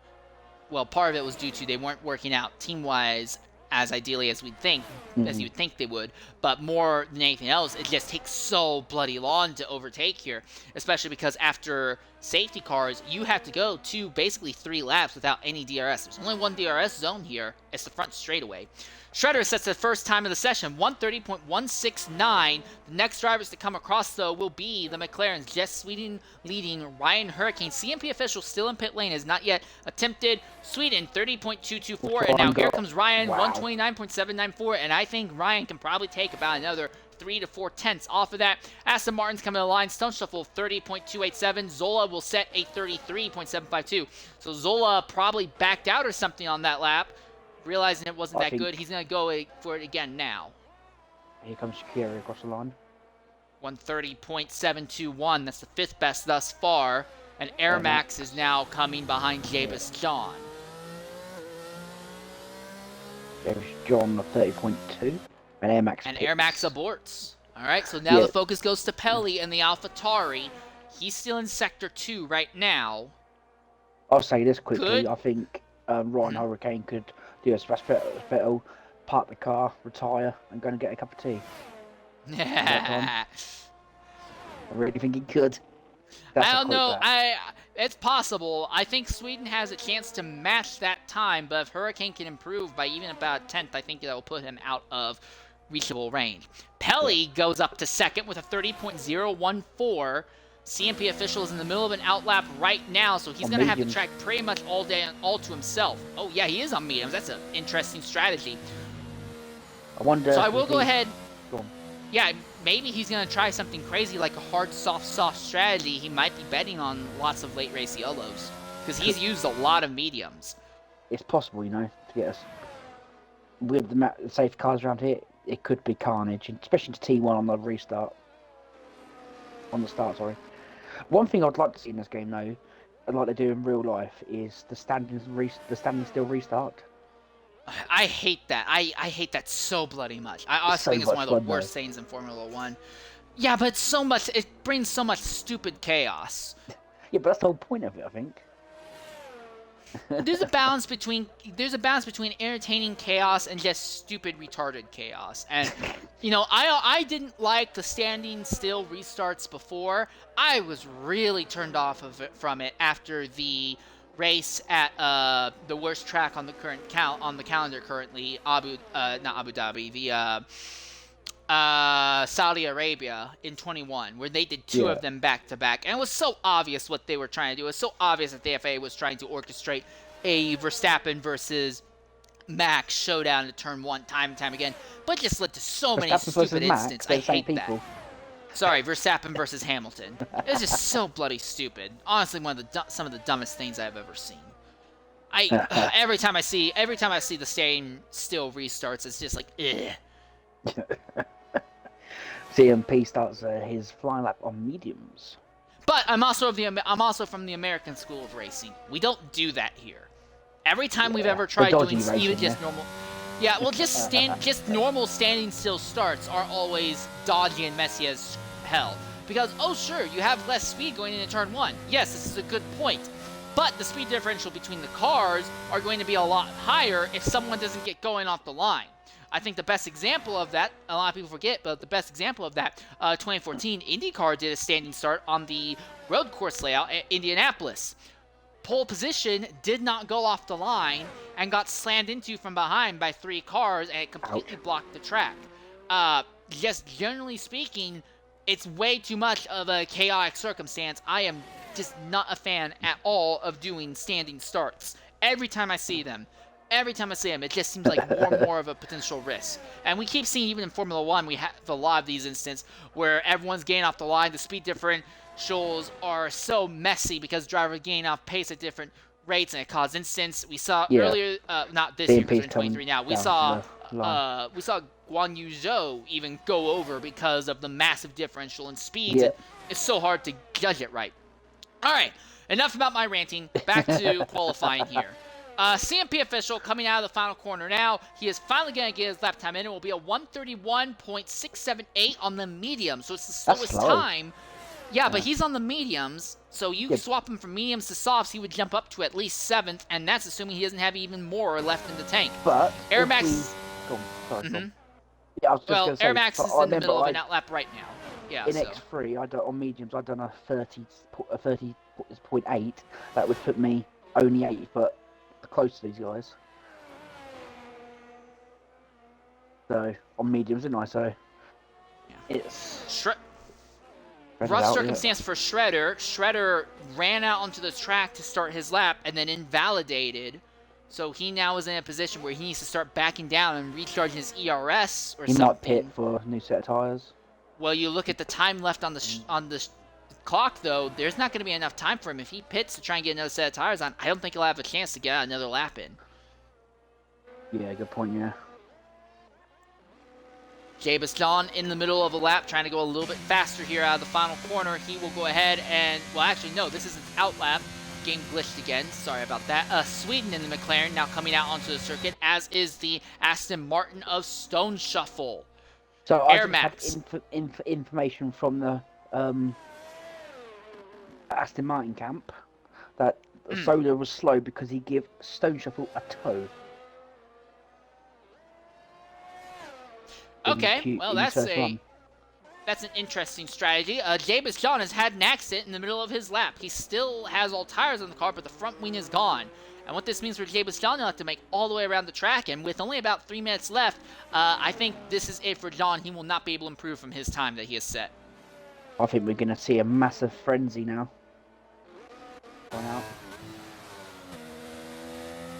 they weren't working out team-wise as ideally as we'd think, as you would think they would, but more than anything else, it just takes so bloody long to overtake here, especially because after safety cars, you have to go to basically 3 laps without any DRS. There's only 1 DRS zone here. It's the front straightaway. Shredder sets the first time of the session, 1:30.169. The next drivers to come across, though, will be the McLarens. Jess Sweden leading Ryan Hurricane. CMP official still in pit lane, has not yet attempted. Sweden, 30.224. And now here comes Ryan, 129.794. And I think Ryan can probably take about another 3 to 4 tenths off of that. Aston Martin's coming to the line. Stone Shuffle, 30.287. Zola will set a 33.752. So Zola probably backed out or something on that lap, realizing it wasn't that good. He's going to go for it again now. Here comes Shakira across the line. 130.721. That's the 5th best thus far. And Air Max is now coming behind Jabus John. Jabus John, 30.2. And Air Max. And Air Max aborts. All right, so now the focus goes to Pelly and the AlphaTauri. He's still in Sector 2 right now. I'll say this quickly. I think Ryan Hurricane could do a Vettel, park the car, retire, and go and get a cup of tea. I really think he could. I don't know. It's possible. I think Sweden has a chance to match that time, but if Hurricane can improve by even about a tenth, I think that will put him out of reachable range. Pelly goes up to second with a 30.014. CMP official is in the middle of an outlap right now, so he's going to have the track pretty much all day all to himself. Oh, yeah, he is on mediums. That's an interesting strategy. I wonder. So I will go ahead. Go on. Yeah, maybe he's going to try something crazy like a hard, soft strategy. He might be betting on lots of late race yellows because he's used a lot of mediums. It's possible, to get us. With the safe cars around here, it could be carnage, especially to T1 on the restart. On the start, sorry. One thing I'd like to see in this game, though, like they do in real life, is the standing still restart. I hate that. I hate that so bloody much. I honestly think it's one of the worst things in Formula 1. Yeah, but it brings so much stupid chaos. Yeah, but that's the whole point of it, I think. There's a balance between entertaining chaos and just stupid retarded chaos. And I didn't like the standing still restarts before. I was really turned off from it after the race at the worst track on the calendar currently, not Abu Dhabi, the Saudi Arabia in 21, where they did 2 of them back to back, and it was so obvious what they were trying to do. It was so obvious that the FAA was trying to orchestrate a Verstappen versus Max showdown to turn 1 time and time again, but just led to so many stupid incidents. I hate that. Sorry, Verstappen versus Hamilton. It's just so bloody stupid. Honestly, some of the dumbest things I've ever seen. Every time I see the same still restarts, it's just like, ugh. CMP starts his flying lap on mediums. But I'm also from the American school of racing. We don't do that here. Every time we've ever tried doing racing, even just normal, yeah, well, just normal standing still starts are always dodgy and messy as hell. Because oh sure, you have less speed going into turn 1. Yes, this is a good point. But the speed differential between the cars are going to be a lot higher if someone doesn't get going off the line. I think the best example of that, a lot of people forget, but the best example of that, 2014 IndyCar did a standing start on the road course layout at Indianapolis. Pole position did not go off the line and got slammed into from behind by 3 cars, and it completely blocked the track. Just generally speaking, it's way too much of a chaotic circumstance. I am just not a fan at all of doing standing starts. Every time I see them, it just seems like more and more of a potential risk. And we keep seeing, even in Formula 1, we have a lot of these instances where everyone's getting off the line. The speed differentials are so messy because drivers gain off pace at different rates, and it caused incidents. We saw earlier, not this year because we're in 23 now. We saw Guan Yu Zhou even go over because of the massive differential in speeds. Yeah. It's so hard to judge it right. All right, enough about my ranting. Back to qualifying here. CMP official coming out of the final corner now. He is finally going to get his lap time in. It will be a 1:31.678 on the medium, so it's the slowest time. Yeah, but he's on the mediums, so you swap him from mediums to softs, he would jump up to at least 7th, and that's assuming he doesn't have even more left in the tank. But Air Max. Go on, sorry, go on. Yeah, I was just well, say, Air Max is in the middle of an outlap right now. Yeah, in X3, on mediums, I've done a 30.8. That would put me only 8 foot close to these guys. So on mediums, didn't I? So it's rough circumstance for Shredder. Shredder ran out onto the track to start his lap and then invalidated. So he now is in a position where he needs to start backing down and recharging his ERS or something. He might pit for a new set of tires. Well, you look at the time left on the clock, though. There's not going to be enough time for him. If he pits to try and get another set of tires on, I don't think he'll have a chance to get another lap in. Yeah, good point, yeah. Jay Baston in the middle of a lap, trying to go a little bit faster here out of the final corner. He will go ahead and, well, actually, no, this isn't out lap. Game glitched again. Sorry about that. Sweden in the McLaren now coming out onto the circuit, as is the Aston Martin of Stone Shuffle. So I just had information from the Aston Martin camp that Solar was slow because he gave Stone Shuffle a toe. Okay, well that's an interesting strategy. Jay Baston has had an accident in the middle of his lap. He still has all tires on the car, but the front wing is gone. And what this means for Jay Baston, he'll have to make all the way around the track. And with only about 3 minutes left, I think this is it for John. He will not be able to improve from his time that he has set. I think we're going to see a massive frenzy now.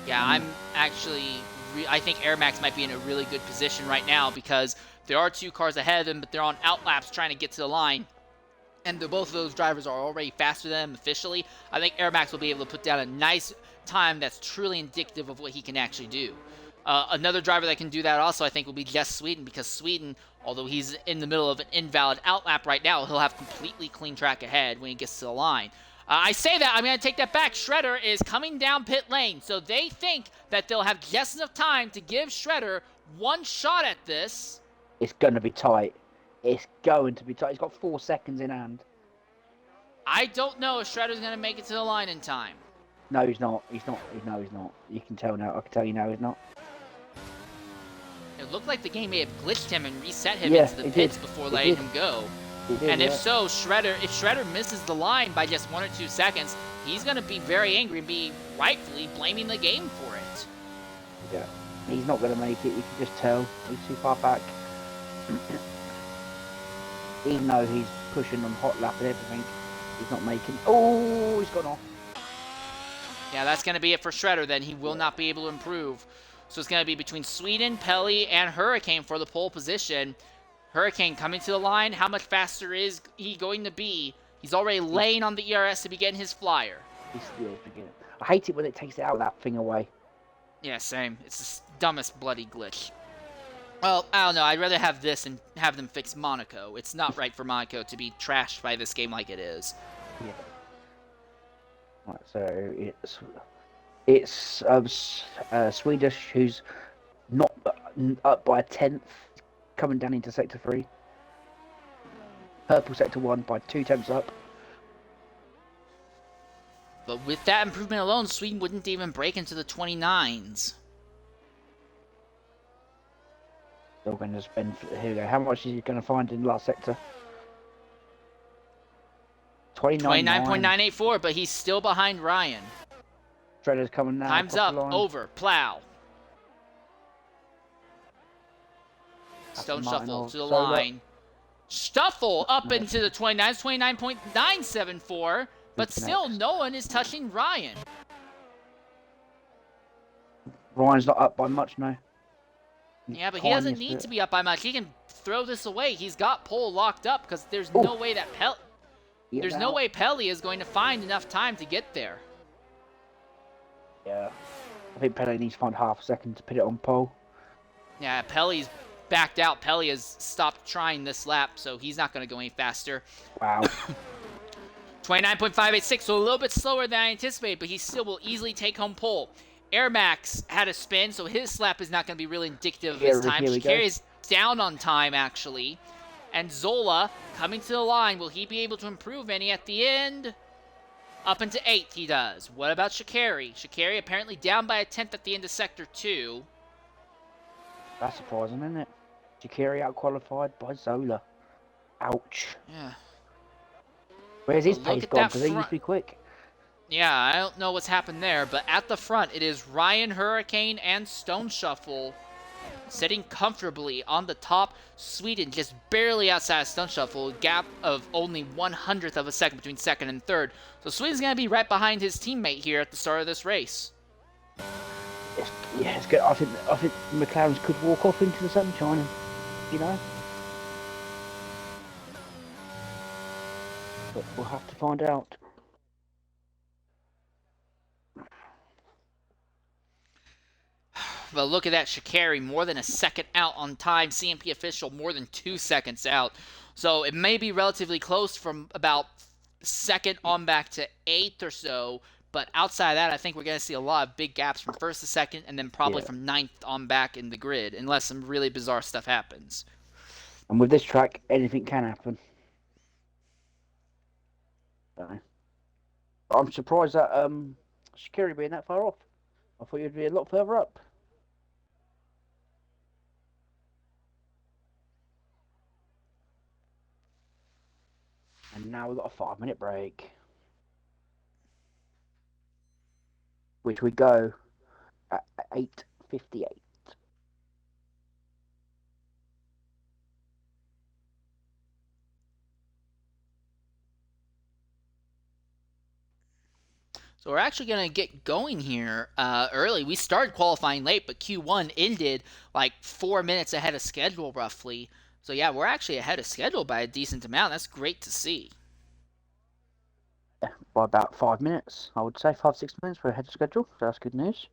Yeah, I'm actually... I think Air Max might be in a really good position right now because there are 2 cars ahead of them, but they're on outlaps trying to get to the line. And both of those drivers are already faster than him officially. I think Air Max will be able to put down a nice time that's truly indicative of what he can actually do. Another driver that can do that also, I think, will be Jess Sweden, because Sweden, although he's in the middle of an invalid outlap right now, he'll have completely clean track ahead when he gets to the line. I say that, I'm going to take that back. Shredder is coming down pit lane, so they think that they'll have just enough time to give Shredder one shot at this. It's going to be tight. It's going to be tight. He's got 4 seconds in hand. I don't know if Shredder's going to make it to the line in time. No, he's not. He's not. No, he's not. You can tell now. I can tell you now he's not. It looked like the game may have glitched him and reset him into the pits before letting him go. And if so, if Shredder misses the line by just 1 or 2 seconds, he's going to be very angry and be rightfully blaming the game for it. Yeah, he's not going to make it. You can just tell. He's too far back. Even though he's pushing on hot lap and everything, he's not making. Oh, he's gone off. Yeah, that's going to be it for Shredder then. He will not be able to improve. So it's going to be between Sweden, Pelly, and Hurricane for the pole position. Hurricane coming to the line. How much faster is he going to be? He's already laying on the ERS to begin his flyer. I hate it when it takes the outlap thing away. Yeah, same. It's the dumbest bloody glitch. Well, I don't know. I'd rather have this and have them fix Monaco. It's not right for Monaco to be trashed by this game like it is. Yeah. Right, so it's Swedish who's not up by a tenth, coming down into sector 3. Purple sector 1 by 2 tenths up. But with that improvement alone, Sweden wouldn't even break into the 29s. Still going to spend. Here we go. How much is he going to find in the last sector? 29.984, but he's still behind Ryan. Shredder's coming now. Time's up. Over. Plow. Stone Shuffle to the line. Stuffle up into the 29s, 29.974, but still no one is touching Ryan. Ryan's not up by much now. Yeah, but he doesn't need to be up by much. He can throw this away. He's got pole locked up because there's no way that Pelly is going to find enough time to get there. Yeah. I think Pelly needs to find half a second to put it on pole. Yeah, Pelly's backed out. Pelly has stopped trying this lap, so he's not going to go any faster. Wow. 29.586, so a little bit slower than I anticipated, but he still will easily take home pole. Air Max had a spin, so his lap is not going to be really indicative of his time. Shikari is down on time, actually. And Zola coming to the line. Will he be able to improve any at the end? Up into 8th, he does. What about Shikari? Shikari apparently down by a tenth at the end of Sector 2. That's surprising, isn't it? Shikari out-qualified by Zola. Ouch. Yeah. Where's his pace gone? Because he used to be quick. Yeah, I don't know what's happened there, but at the front, it is Ryan Hurricane and Stone Shuffle sitting comfortably on the top. Sweden just barely outside of Stone Shuffle, a gap of only 1/100th of a second between second and third. So Sweden's going to be right behind his teammate here at the start of this race. It's good. I think McLaren's could walk off into the sunshine, and, you know. But we'll have to find out. But look at that, Shikari more than a second out on time. CMP official more than 2 seconds out. So it may be relatively close from about second on back to 8th or so. But outside of that, I think we're going to see a lot of big gaps from 1st to 2nd, and then probably from 9th on back in the grid, unless some really bizarre stuff happens. And with this track, anything can happen. So, I'm surprised that Shikari being that far off. I thought you'd be a lot further up. And now we've got a 5-minute break. Which we go at 8:58. So we're actually going to get going here early. We started qualifying late, but Q1 ended like 4 minutes ahead of schedule, roughly. So yeah, we're actually ahead of schedule by a decent amount. That's great to see. Yeah, by about 5 minutes, I would say 5-6 minutes. We're ahead of schedule, so that's good news.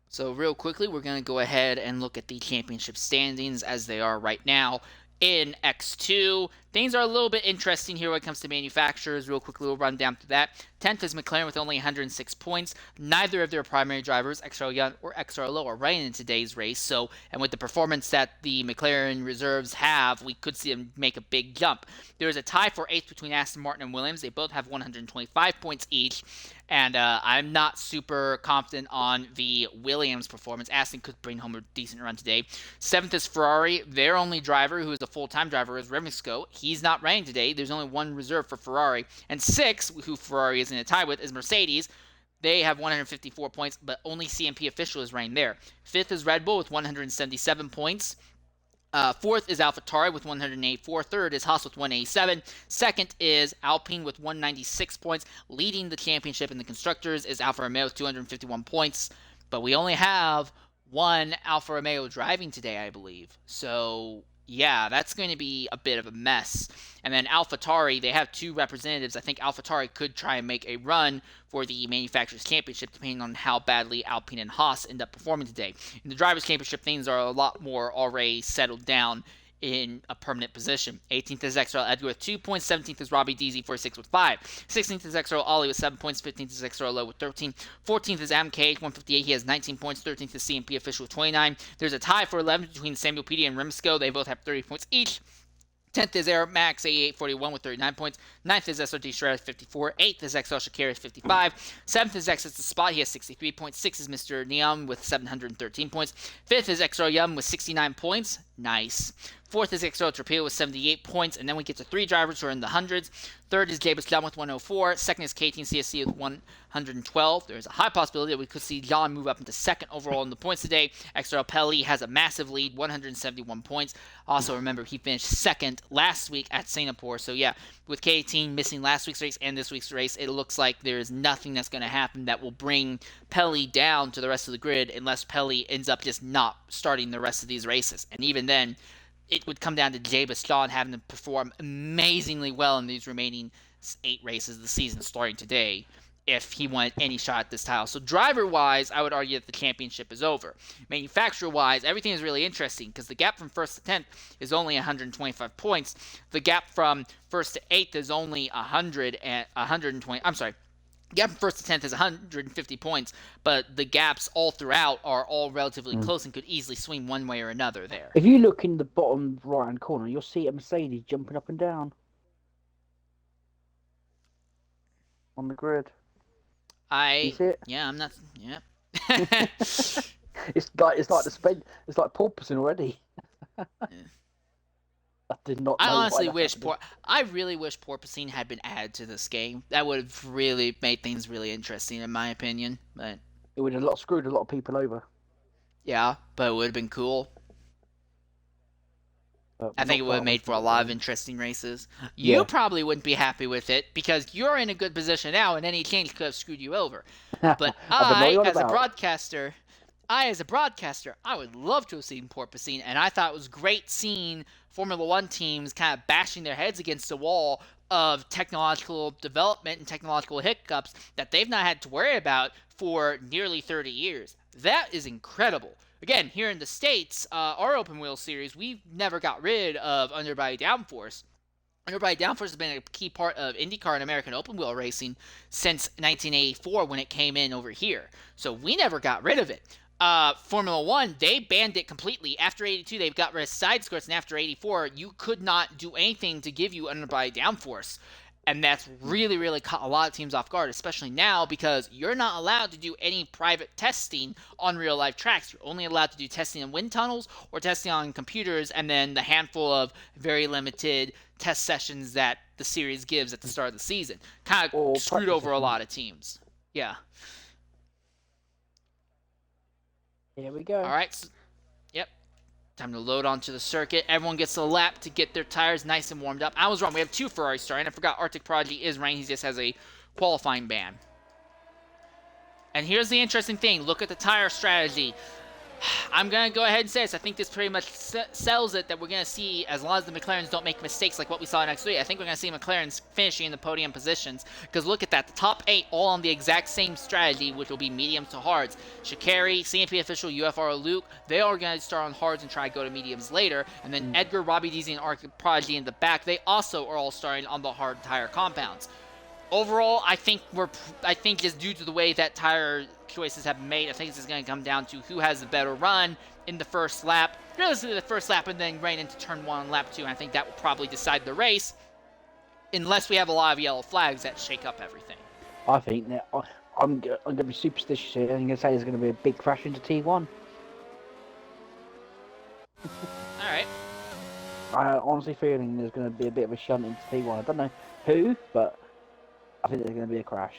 So real quickly, we're going to go ahead and look at the championship standings as they are right now. In X2, things are a little bit interesting here when it comes to manufacturers. Real quickly, we'll run down through that. 10th is McLaren with only 106 points. Neither of their primary drivers, XRL Young or XRL Low, are running in today's race. So, and with the performance that the McLaren reserves have, we could see them make a big jump. There is a tie for 8th between Aston Martin and Williams. They both have 125 points each. And I'm not super confident on the Williams performance. Aston could bring home a decent run today. 7th is Ferrari. Their only driver, who is a full-time driver, is Revsco. He's not running today. There's only one reserve for Ferrari. And 6th, who Ferrari is in a tie with, is Mercedes. They have 154 points, but only CMP official is running there. 5th is Red Bull with 177 points. 4th is AlphaTauri with 184. 3rd is Haas with 187. 2nd is Alpine with 196 points. Leading the championship in the constructors is Alfa Romeo with 251 points. But we only have one Alfa Romeo driving today, I believe. So Yeah, that's going to be a bit of a mess. And then AlphaTauri, they have 2 representatives. I think AlphaTauri could try and make a run for the Manufacturers' Championship, depending on how badly Alpine and Haas end up performing today. In the Drivers' Championship, things are a lot more already settled down in a permanent position. 18th is XRL Edgar with 2 points. 17th is Robbie DZ46 with 5. 16th is XRL Ollie with 7 points. 15th is XRL Low with 13. 14th is MK158. He has 19 points. 13th is CMP Official with 29. There's a tie for 11th between Samuel Petey and Rimsco. They both have 30 points each. 10th is Air Max 8841 with 39 points. 9th is SOD Shred with 54. 8th is XL Shakir with 55. 7th is Exits the Spot. He has 63 points. 6th is Mr. Neum with 713 points. 5th is XL Yum with 69 points. Nice. 4th is XL Torpedo with 78 points. And then we get to 3 drivers who are in the hundreds. 3rd is Jabus John with 104. 2nd is K-Team CSC with 112. There's a high possibility that we could see John move up into 2nd overall in the points today. XRL Pelli has a massive lead, 171 points. Also, remember, he finished 2nd last week at Singapore. So, yeah, with K-Team missing last week's race and this week's race, it looks like there's nothing that's going to happen that will bring Pelli down to the rest of the grid unless Pelli ends up just not starting the rest of these races. And even then, it would come down to Jabus John having to perform amazingly well in these remaining 8 races of the season starting today if he wanted any shot at this title. So driver-wise, I would argue that the championship is over. Manufacturer-wise, everything is really interesting because the gap from 1st to 10th is only 125 points. The gap from 1st to 8th is only 120. I'm sorry. The gap from 1st to 10th is 150 points, but the gaps all throughout are all relatively close and could easily swing one way or another there. If you look in the bottom right-hand corner, you'll see a Mercedes jumping up and down on the grid. You see it? Yeah, I'm not. Yeah. It's like porpoising already. I did not. I honestly wish I really wish porpoising had been added to this game. That would have really made things really interesting, in my opinion. But it would have screwed a lot of people over. Yeah, but it would have been cool. I think it would have made for a lot of interesting races. You probably wouldn't be happy with it because you're in a good position now, and any change could have screwed you over. But I, as a broadcaster, I would love to have seen porpoising, and I thought it was great seeing Formula One teams kind of bashing their heads against the wall of technological development and technological hiccups that they've not had to worry about for nearly 30 years. That is incredible. Again, here in the States, our open wheel series, we've never got rid of underbody downforce. Underbody downforce has been a key part of IndyCar and American open wheel racing since 1984 when it came in over here. So we never got rid of it. Formula One, they banned it completely. After 82, they got rid of side skirts, and after 84, you could not do anything to give you underbody downforce. And that's really, really caught a lot of teams off guard, especially now because you're not allowed to do any private testing on real-life tracks. You're only allowed to do testing in wind tunnels or testing on computers, and then the handful of very limited test sessions that the series gives at the start of the season. Kind of screwed over a lot of teams. Yeah. Here we go. All right. So, yep. Time to load onto the circuit. Everyone gets a lap to get their tires nice and warmed up. I was wrong. We have 2 Ferraris starting. I forgot Arctic Prodigy is running. He just has a qualifying ban. And here's the interesting thing. Look at the tire strategy. I'm going to go ahead and say this. I think this pretty much sells it that we're going to see, as long as the McLarens don't make mistakes like what we saw next week, I think we're going to see McLarens finishing in the podium positions. Because look at that. The top 8 all on the exact same strategy, which will be mediums to hards. Shikari, CMP Official, UFR Luke, they are going to start on hards and try to go to mediums later. And then Edgar, Robbie DZ, and Arctic Prodigy in the back, they also are all starting on the hard tire compounds. Overall, I think just due to the way that tire choices have been made, I think this is going to come down to who has the better run in the first lap, realistically the first lap, and then right into turn 1 and lap 2. And I think that will probably decide the race, unless we have a lot of yellow flags that shake up everything. I think that I'm going to be superstitious here. I'm going to say there's going to be a big crash into T1. All right. I honestly feeling there's going to be a bit of a shunt into T1. I don't know who, but I think there's going to be a crash.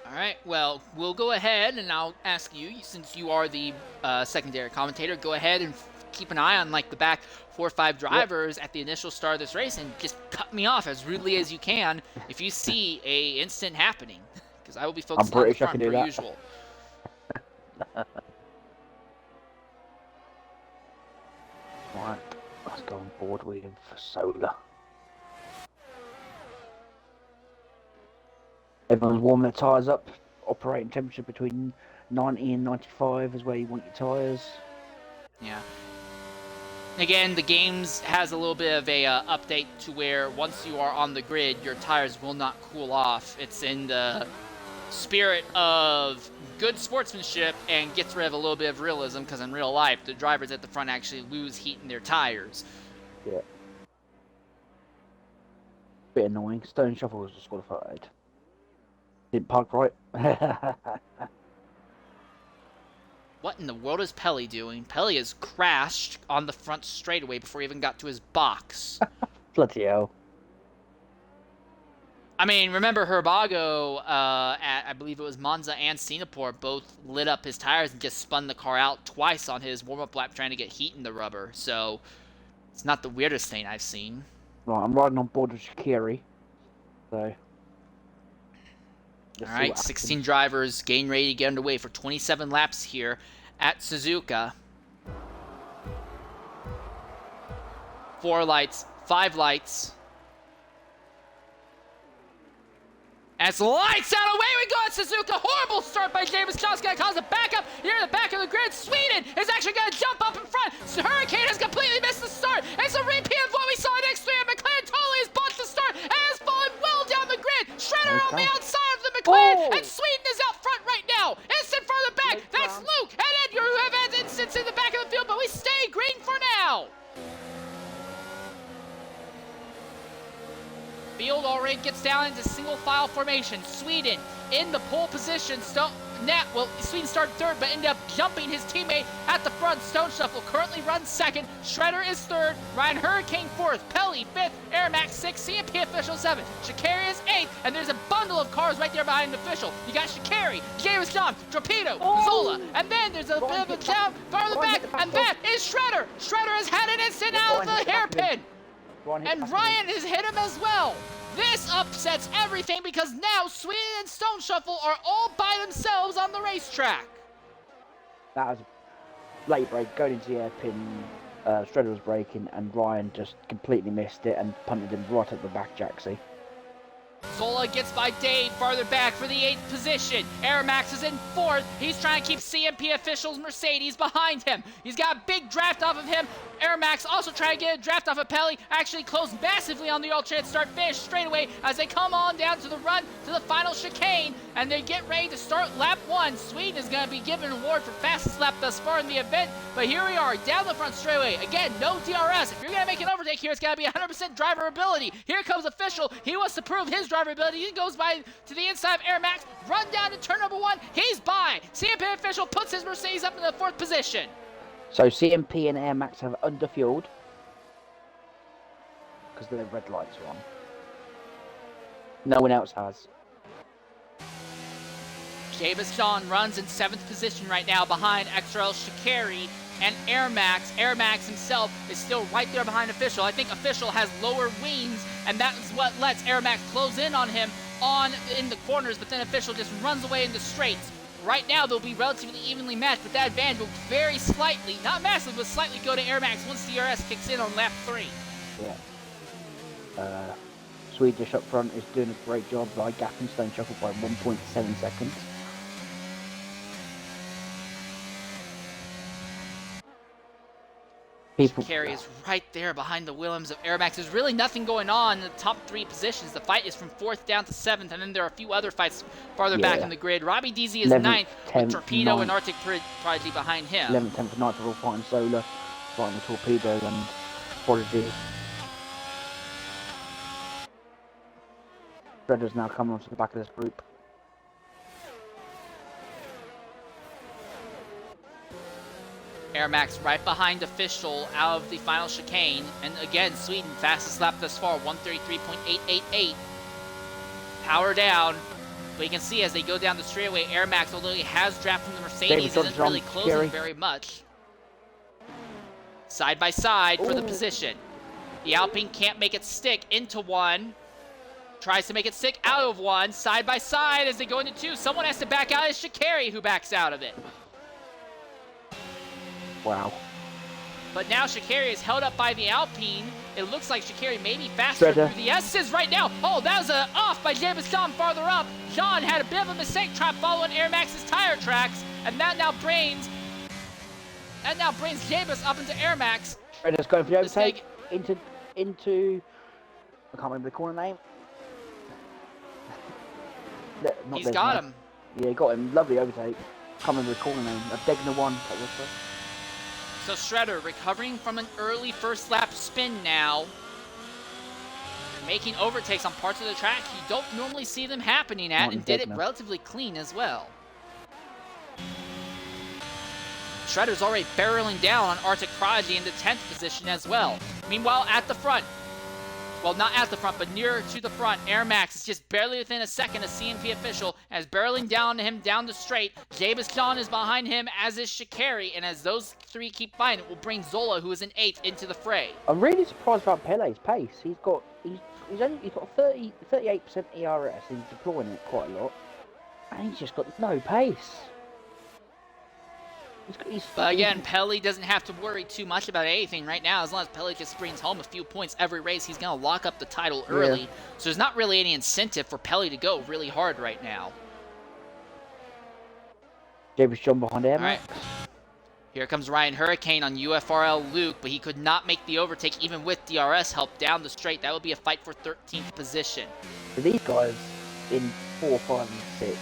All right, well, we'll go ahead and I'll ask you, since you are the secondary commentator, go ahead and keep an eye on like the back 4 or 5 drivers at the initial start of this race and just cut me off as rudely as you can if you see a incident happening, because I will be focused on the front per usual. Right, let's board with Solar. Everyone's warming their tyres up. Operating temperature between 90 and 95 is where you want your tyres. Yeah. Again, the games has a little bit of a update to where once you are on the grid, your tires will not cool off. It's in the spirit of good sportsmanship and gets rid of a little bit of realism, because in real life, the drivers at the front actually lose heat in their tires. Yeah. Bit annoying. Stone Shuffle was disqualified. Didn't park right. What in the world is Pelly doing? Pelly has crashed on the front straightaway before he even got to his box. Bloody hell. I mean, remember Herbago at, I believe it was Monza and Singapore, both lit up his tires and just spun the car out twice on his warm-up lap trying to get heat in the rubber. So, it's not the weirdest thing I've seen. Right, I'm riding on board with Shaqiri. So... All right, 16 drivers getting ready to get underway for 27 laps here at Suzuka. 4 lights, 5 lights. As lights out, away we go at Suzuka. Horrible start by Davis. John's going to cause a backup here in the back of the grid. Sweden is actually going to jump up in front. Hurricane has completely missed the start. It's a repeat of what we saw in X3. And McLaren totally has bought the start and has fallen well down the grid. Shredder on the outside of the McLaren. And Sweden is out front right now. Instant further back. That's Luke and Edgar who have had instants in the back of the field. But we stay green for now. Field already gets down into single file formation. Sweden in the pole position. Sweden started third, but ended up jumping his teammate at the front. Stone Shuffle currently runs second. Shredder is third. Ryan Hurricane fourth. Pelly fifth. Airmax sixth. CMP official seventh. Shikari is eighth. And there's a bundle of cars right there behind the official. You got Shikari, James John, Torpedo, Zola, and then there's a bit of a jump farther back, and that is Shredder. Shredder has had an instant out of the hairpin. And Ryan has hit him as well. This upsets everything because now Sweden and Stone Shuffle are all by themselves on the racetrack. That was a late break, going into the hairpin. Shredder was braking, and Ryan just completely missed it and punted him right at the back, Jaxie. Zola gets by Dave farther back for the 8th position. Airmax is in 4th. He's trying to keep CMP officials Mercedes behind him. He's got a big draft off of him. Airmax also trying to get a draft off of Pelly. Actually closed massively on the alternate start finish straightaway as they come on down to the run to the final chicane. And they get ready to start lap 1. Sweden is going to be given an award for fastest lap thus far in the event. But here we are down the front straightaway. Again, no DRS. If you're going to make an overtake here, it's got to be 100% driver ability. Here comes official. He wants to prove his driver ability. He goes by to the inside of Airmax. Run down to turn number 1. He's by. CMP official puts his Mercedes up in the 4th position. So CMP and Airmax have underfueled because the red lights are on. No one else has. Javis John runs in 7th position right now behind XRL Shikari and Airmax. Airmax himself is still right there behind Official. I think Official has lower wings, and that's what lets Airmax close in on him in the corners, but then Official just runs away in the straights. Right now, they'll be relatively evenly matched, but that advantage will very slightly, not massively, but slightly go to Airmax once DRS kicks in on lap 3. Yeah. Swedish up front is doing a great job by gapping Stone Shuffle by 1.7 seconds. Carey is right there behind the Williams of Airmax. There's really nothing going on in the top 3 positions. The fight is from 4th down to 7th, and then there are a few other fights farther back in the grid. Robbie DZ is 9th, with Torpedo 9th. And Arctic Prodigy behind him. 11th, 10th, and 9th are all fighting Solar, fighting the Torpedo and Prodigy. Shredder's now coming onto the back of this group. Airmax right behind Official out of the final chicane. And again, Sweden, fastest lap thus far, 133.888. Power down. But you can see as they go down the straightaway, Airmax, although he has draft from the Mercedes, isn't really closing very much. Side by side for the position. The Alpine can't make it stick into 1. Tries to make it stick out of 1. Side by side as they go into 2. Someone has to back out. It's Shikari who backs out of it. Wow. But now Sha'Carri is held up by the Alpine. It looks like Sha'Carri may be faster Shredder. through the S's right now. Oh, that was off by James John farther up. John had a bit of a mistake trying to follow in Air Max's tire tracks, and that now brings James up into Air Max. Shredder's going for the overtake into I can't remember the corner name. He's got him. Yeah, he got him. Lovely overtake. Can't remember the corner name. A Degner 1. So Shredder recovering from an early first lap spin now. Making overtakes on parts of the track you don't normally see them happening at, and did it relatively clean as well. Shredder's already barreling down on Arctic Prodigy in the 10th position as well. Meanwhile, at the front, well, not at the front, but nearer to the front, Air Max is just barely within a second of CNP official, as barreling down to him down the straight. James John is behind him, as is Sha'Carri, and as those three keep fighting, it will bring Zola, who is in 8th, into the fray. I'm really surprised about Pele's pace. He's got 38% ERS. He's deploying it quite a lot, and he's just got no pace. But again, Pele doesn't have to worry too much about anything right now. As long as Pele just brings home a few points every race, he's going to lock up the title early. Yeah. So there's not really any incentive for Pele to go really hard right now. James John behind Air Max. Right. Here comes Ryan Hurricane on UFRL Luke, but he could not make the overtake even with DRS help down the straight. That would be a fight for 13th position. So these guys in 4, 5, and 6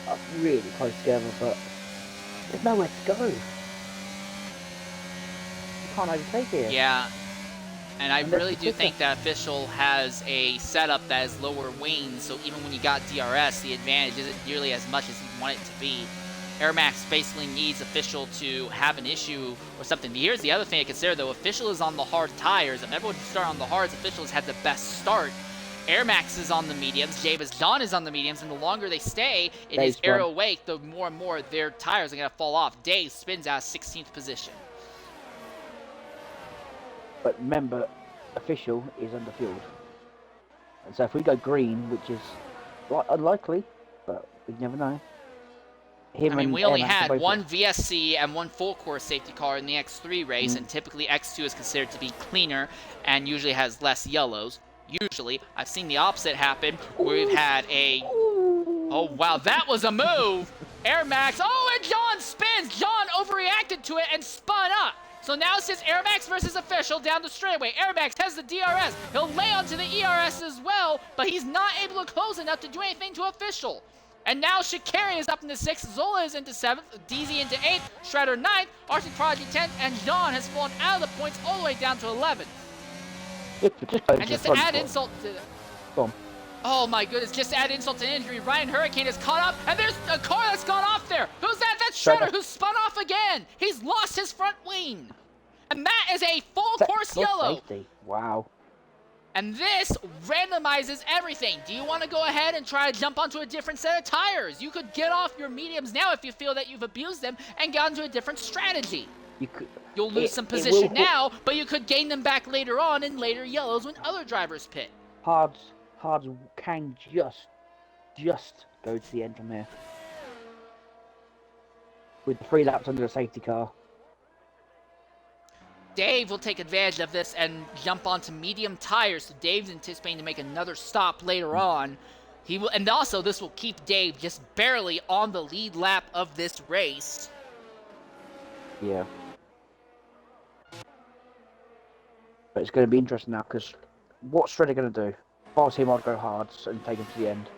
are really close together, but there's nowhere to go. You can't overtake here. Yeah, and I really do think that Official has a setup that is lower wings, so even when you got DRS, the advantage isn't nearly as much as you want it to be. Air Max basically needs Official to have an issue or something. Here's the other thing to consider, though. Official is on the hard tires. If everyone starts on the hards, Official has had the best start. Air Max is on the mediums, James John is on the mediums, and the longer they stay in his aero wake, the more and more their tires are going to fall off. Dave spins out 16th position. But remember, Official is underfueled. And so if we go green, which is unlikely, but we never know. We only had one VSC and one full course safety car in the X3 race, and typically X2 is considered to be cleaner and usually has less yellows. Usually, I've seen the opposite happen, where we've had a... Oh, wow, that was a move! Air Max, and John spins! John overreacted to it and spun up! So now it's just Air Max versus Official down the straightaway. Air Max has the DRS. He'll lay onto the ERS as well, but he's not able to close enough to do anything to Official. And now Sha'Carri is up into 6th, Zola is into 7th, DZ into 8th, Shredder 9th, Arctic Prodigy 10th, and John has fallen out of the points all the way down to 11th. And just to add insult to... Oh my goodness, just to add insult to injury, Ryan Hurricane is caught up, and there's a car that's gone off there! Who's that? That's Shredder, who's spun off again! He's lost his front wing! And that is a full course yellow! Safety. Wow. And this randomizes everything. Do you want to go ahead and try to jump onto a different set of tires? You could get off your mediums now if you feel that you've abused them and get onto a different strategy. You'll lose some position now, but you could gain them back later on in later yellows when other drivers pit. Hards can just go to the end from here. With 3 laps under a safety car. Dave will take advantage of this and jump onto medium tires, so Dave's anticipating to make another stop later on. He will, and also this will keep Dave just barely on the lead lap of this race. Yeah. But it's going to be interesting now, because what's Shredder going to do? If I was him, I'd go hard and take him to the end.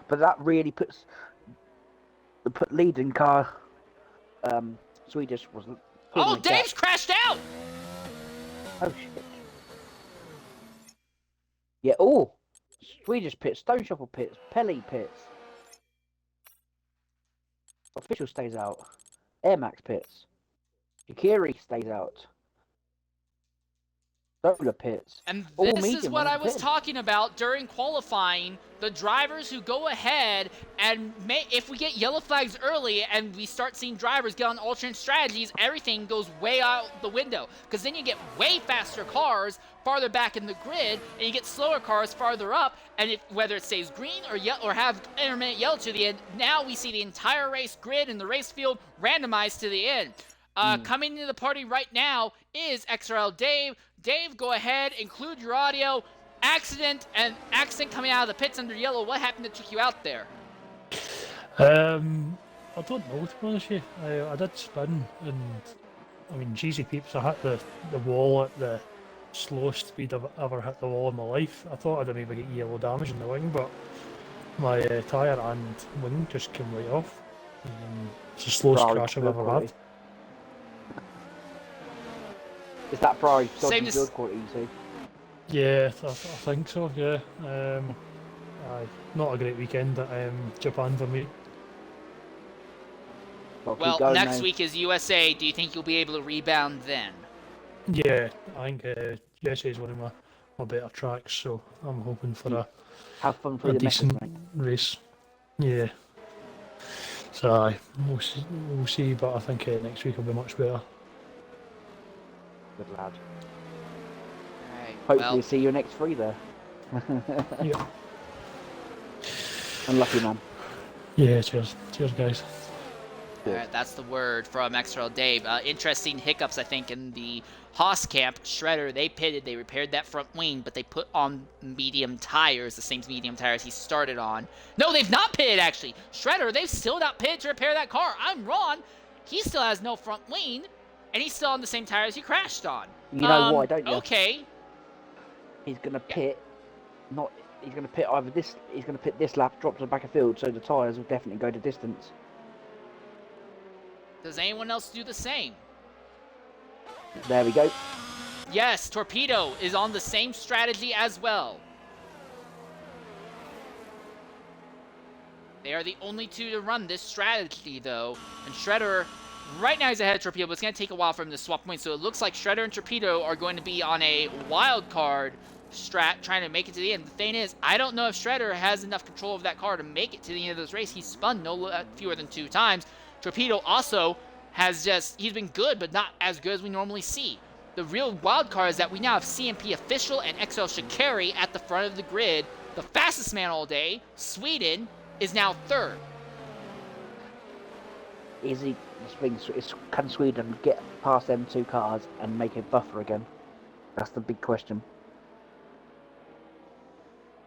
But that really puts leading car. Swedish wasn't. Oh, Dave's crashed out! Oh shit. Yeah, oh! Swedish pits, Stone Shuffle pits, Pele pits. Official stays out. Air Max pits. Sha'Carri stays out. Solar pits. And All this is medium what I ones was did. talking about during qualifying. The drivers who go ahead and if we get yellow flags early and we start seeing drivers get on alternate strategies, everything goes way out the window. Because then you get way faster cars farther back in the grid, and you get slower cars farther up. And whether it stays green or have intermittent yellow to the end, now we see the entire race grid and the race field randomized to the end. Coming into the party right now is XRL Dave. Dave, go ahead, include your audio. Accident coming out of the pits under yellow. What happened that took you out there? I don't know, to be honest with you. I did spin, and I mean, cheesy peeps, I hit the wall at the slowest speed I've ever hit the wall in my life. I thought I'd maybe get yellow damage in the wing, but my tyre and wing just came right off. It's the slowest Ferrari crash I've build ever quality. had. Is that Ferrari Same dodgy as- build quality, you see? Yeah, I think so, yeah. Not a great weekend at Japan for me. Gotta keep Well, going, next mate. week is USA. Do you think you'll be able to rebound then? Yeah, I think USA is one of my better tracks, so I'm hoping for a Have fun through a the message, decent mate. race. Yeah. So aye, we'll see, but I think next week will be much better. Good lad. Alright, Hopefully well, see you next free there. Yeah. Unlucky man. Yeah, cheers guys. alright, that's the word from XRL Dave. Interesting hiccups, I think, in the Haas camp. Shredder, they pitted, they repaired that front wing, but they put on medium tires, the same medium tires he started on. No, they've not pitted, actually. Shredder, they've still not pitted to repair that car. I'm wrong. He still has no front wing, and he's still on the same tires he crashed on. You know why, don't you? Okay. He's gonna pit. He's gonna pit either this. He's gonna pit this lap, drop to the back of field, so the tyres will definitely go to distance. Does anyone else do the same? There we go. Yes, Torpedo is on the same strategy as well. They are the only two to run this strategy, though. And Shredder, right now he's ahead of Torpedo, but it's going to take a while for him to swap points. So it looks like Shredder and Torpedo are going to be on a wild card strat, trying to make it to the end. The thing is, I don't know if Shredder has enough control of that car to make it to the end of this race. He's spun no fewer than 2 times. Torpedo also he's been good, but not as good as we normally see. The real wild card is that we now have CMP Official and XL Shikari at the front of the grid. The fastest man all day, Sweden, is now 3rd. Can Sweden get past them 2 cars and make a buffer again? That's the big question.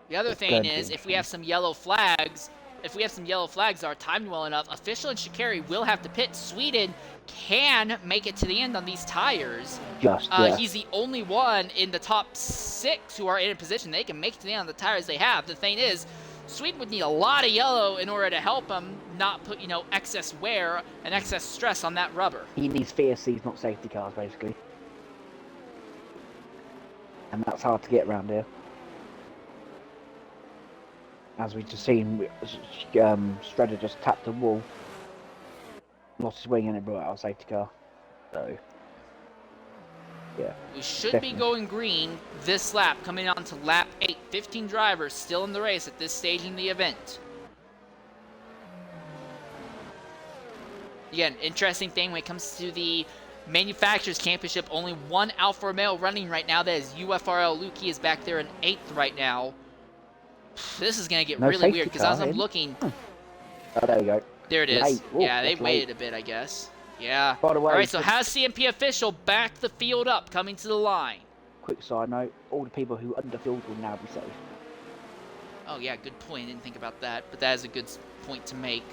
The other It's thing going to is, be if we have some yellow flags that are timed well enough, Official and Shikari will have to pit. Sweden can make it to the end on these tires. Yeah. He's the only one in the top 6 who are in a position they can make it to the end on the tires they have. The thing is, Sweden would need a lot of yellow in order to help him not put, excess wear and excess stress on that rubber. He needs VSCs, not safety cars, basically. And that's hard to get around here. As we just seen, Shredder just tapped the wall, lost his wing, and it brought out a safety car. So, yeah. We should Definitely. be going green this lap, coming on to lap 8. 15 drivers still in the race at this stage in the event. Again, interesting thing when it comes to the Manufacturers Championship, only one Alfa Romeo running right now. That is UFRL. Luki is back there in 8th right now. This is going to get No really safety weird because car as I'm in. looking, Oh, there we go. there it is. Late. Ooh, Yeah, they that's waited late. a bit, I guess. Yeah. By the way, All right, so just has CMP Official backed the field up coming to the line? quick side note, all the people who underfield will now be safe. Oh, yeah, good point. I didn't think about that, but that is a good point to make.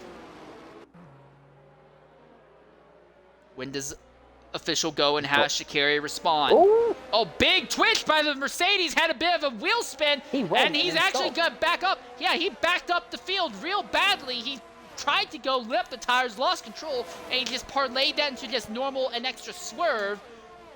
When does Official go and has Shikari respond? Oh, Oh, big twitch by the Mercedes. Had a bit of a wheel spin, He went and he's and actually stopped. got back up. Yeah, he backed up the field real badly. He tried to go lit up the tires, lost control, and he just parlayed that into just normal and extra swerve.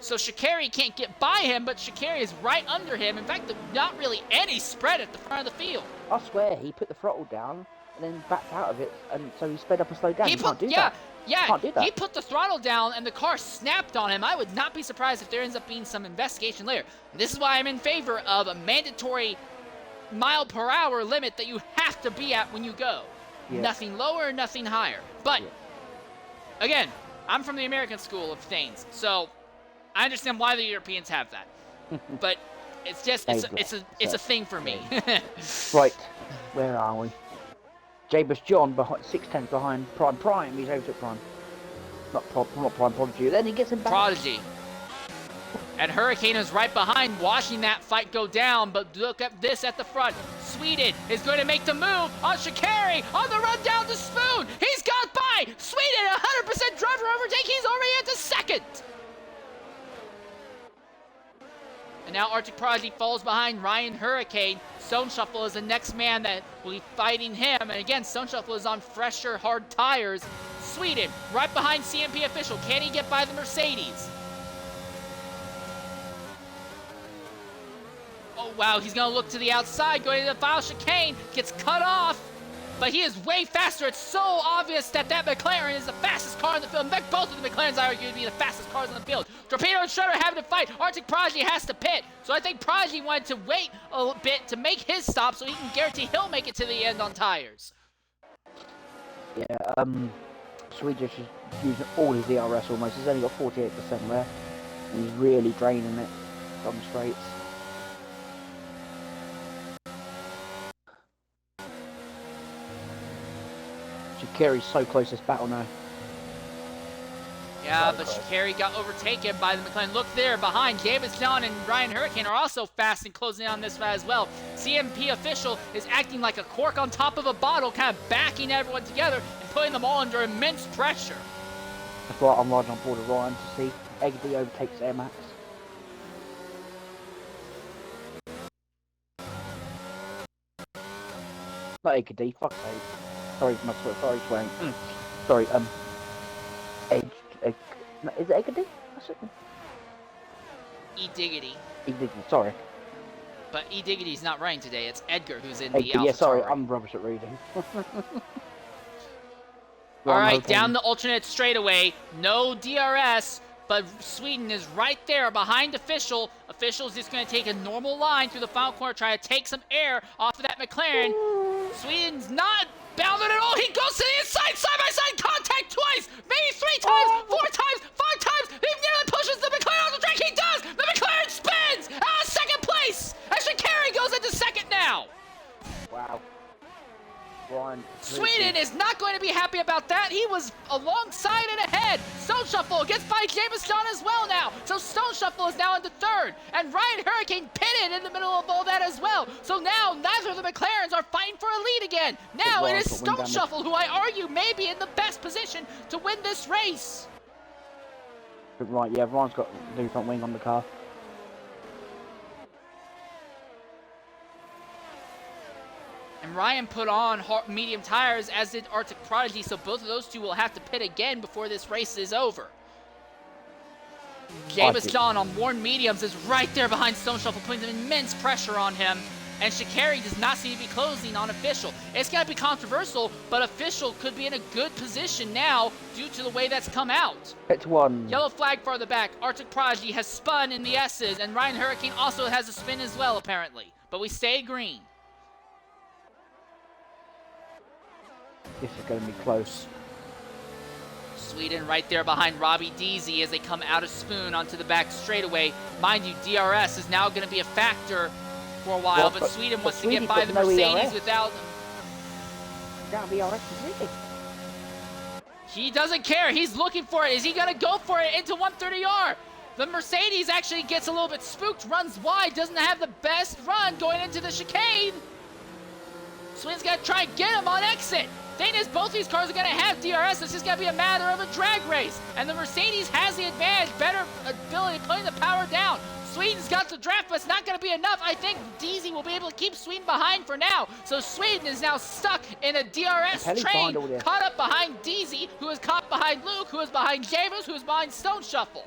So Shikari can't get by him, but Shikari is right under him. In fact, not really any spread at the front of the field. I swear he put the throttle down and then backed out of it, and so he sped up and slowed down. He You can't put, do that. yeah, Can't do that. he put the throttle down and the car snapped on him. I would not be surprised if there ends up being some investigation later. This is why I'm in favor of a mandatory mile-per-hour limit that you have to be at when you go. Yeah. Nothing lower, nothing higher. But, Yeah. again, I'm from the American school of things, so I understand why the Europeans have that. But it's just, it's a thing for me. Right, where are we? Jabus John behind 6 tenths behind Prime. Prime, he's over to Prime. Not Prime Prodigy. Then he gets him back. Prodigy. And Hurricane is right behind, watching that fight go down, but look at this at the front. Sweden is going to make the move on Shikari on the run down to Spoon. He's got by. Sweden, 100% driver overtake. He's already into second. And now Arctic Prodigy falls behind Ryan Hurricane. Stone Shuffle is the next man that will be fighting him. And again, Stone Shuffle is on fresher, hard tires. Sweden, right behind CMP Official. Can he get by the Mercedes? Oh, wow, he's going to look to the outside, going to the final chicane, gets cut off, but he is way faster. It's so obvious that McLaren is the fastest car in the field. In fact, both of the McLarens, I argue, would be the fastest cars in the field. Torpedo and Shredder having to fight. Arctic Prodigy has to pit, so I think Prodigy wanted to wait a bit to make his stop so he can guarantee he'll make it to the end on tires. Yeah, Swedish is using all his DRS almost. He's only got 48% left, and he's really draining it on the straights. Shikari's so close to this battle now. Yeah, but Shikari got overtaken by the McLaren. Look there, behind. Davis John and Ryan Hurricane are also fast and closing in on this one as well. CMP Official is acting like a cork on top of a bottle, kind of backing everyone together and putting them all under immense pressure. That's why I'm riding on board of Ryan to see Eggy overtakes Air Max. Not Eggy, fuck's sake. Sorry, sorry, Swain. Sorry, no, is it Eggy? That's it. E-Diggity. Eggy, sorry. But E-Diggity's not running today. It's Edgar who's in the Eggy, Alpha yeah, sorry, Tauri. I'm rubbish at reading. All right, down the alternate straightaway. No DRS, but Sweden is right there behind Official. Official's just going to take a normal line through the final corner, try to take some air off of that McLaren. Sweden's not bounded at all. He goes to the inside, side-by-side contact twice, maybe 3 times, 4 times, 5 times. He nearly pushes the McLaren on the track. He does. The McLaren spins out of second place. And Shikari goes into second now. Wow. Ryan, Sweden is not going to be happy about that. He was alongside and ahead. Stone Shuffle gets by James John as well now. So Stone Shuffle is now into third. And Ryan Hurricane pitted in the middle of all that as well. So now neither of the McLarens are fighting for a lead again. Now it is Stone Shuffle who I argue may be in the best position to win this race. Right, yeah, Ryan's got the front wing on the car. And Ryan put on medium tires, as did Arctic Prodigy, so both of those two will have to pit again before this race is over. James John on worn mediums is right there behind Stone Shuffle, putting immense pressure on him. And Shikari does not seem to be closing on Official. It's going to be controversial, but Official could be in a good position now due to the way that's come out. Pit 1. Yellow flag farther back. Arctic Prodigy has spun in the S's, and Ryan Hurricane also has a spin as well, apparently. But we stay green. This is going to be close. Sweden right there behind Robbie Deasy as they come out of Spoon onto the back straightaway. Mind you, DRS is now going to be a factor for a while, but Sweden wants to get by the Mercedes without them. That'll be DRS, really. He doesn't care. He's looking for it. Is he going to go for it into 130R? The Mercedes actually gets a little bit spooked, runs wide, doesn't have the best run going into the chicane. Sweden's got to try and get him on exit. Thing is, both these cars are going to have DRS. It's just going to be a matter of a drag race. And the Mercedes has the advantage, better ability of putting the power down. Sweden's got the draft, but it's not going to be enough. I think Deasy will be able to keep Sweden behind for now. So Sweden is now stuck in a DRS train, caught up behind Deasy, who is caught behind Luke, who is behind Javis, who is behind Stone Shuffle.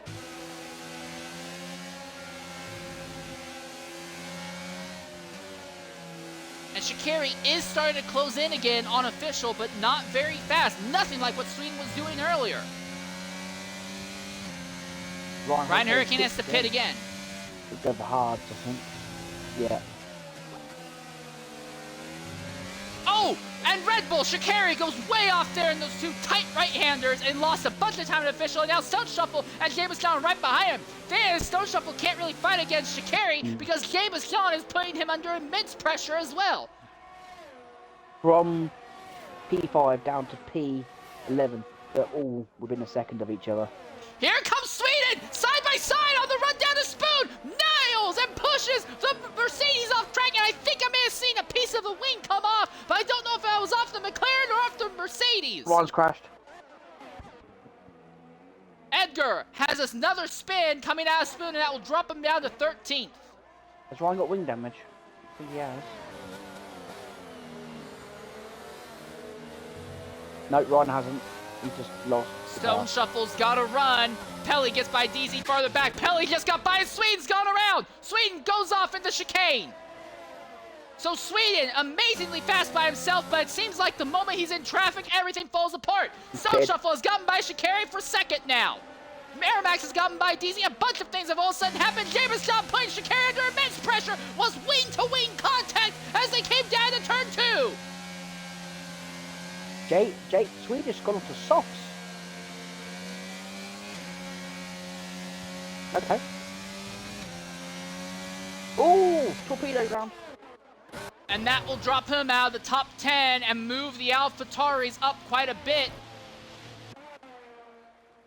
And Shikari is starting to close in again on Official, but not very fast. Nothing like what Sweden was doing earlier. Ryan Hurricane has to pit again. It's go for hards, I think. Yeah. Oh, and Red Bull, Shikari goes way off there in those two tight right-handers and lost a bunch of time to Official. And now Stone Shuffle and James John right behind him. Then Stone Shuffle can't really fight against Shikari because James John is putting him under immense pressure as well. From P5 down to P11, they're all within a second of each other. Here comes Sweden, side by side on the run down to Spoon. Nails and pushes the Mercedes off track, and I think I may have seen a piece of the wing come off, but I don't know if that was off the McLaren or off the Mercedes. Ryan's crashed. Edgar has another spin coming out of Spoon, and that will drop him down to 13th. Has Ryan got wing damage? I think he has. No, Ryan hasn't. He just lost. Stone Shuffle's got to run. Pelly gets by DZ farther back. Pelly just got by. Sweden's gone around. Sweden goes off into chicane. So Sweden, amazingly fast by himself, but it seems like the moment he's in traffic, everything falls apart. Stone Shuffle has gotten by Shikari for second now. Miramax has gotten by DZ. A bunch of things have all of a sudden happened. James John putting Shikari under immense pressure. Was wing-to-wing contact as they came down to turn 2. Jake Swedish gone onto softs. Okay. Ooh, torpedo ground. And that will drop him out of the top 10 and move the AlphaTauris up quite a bit.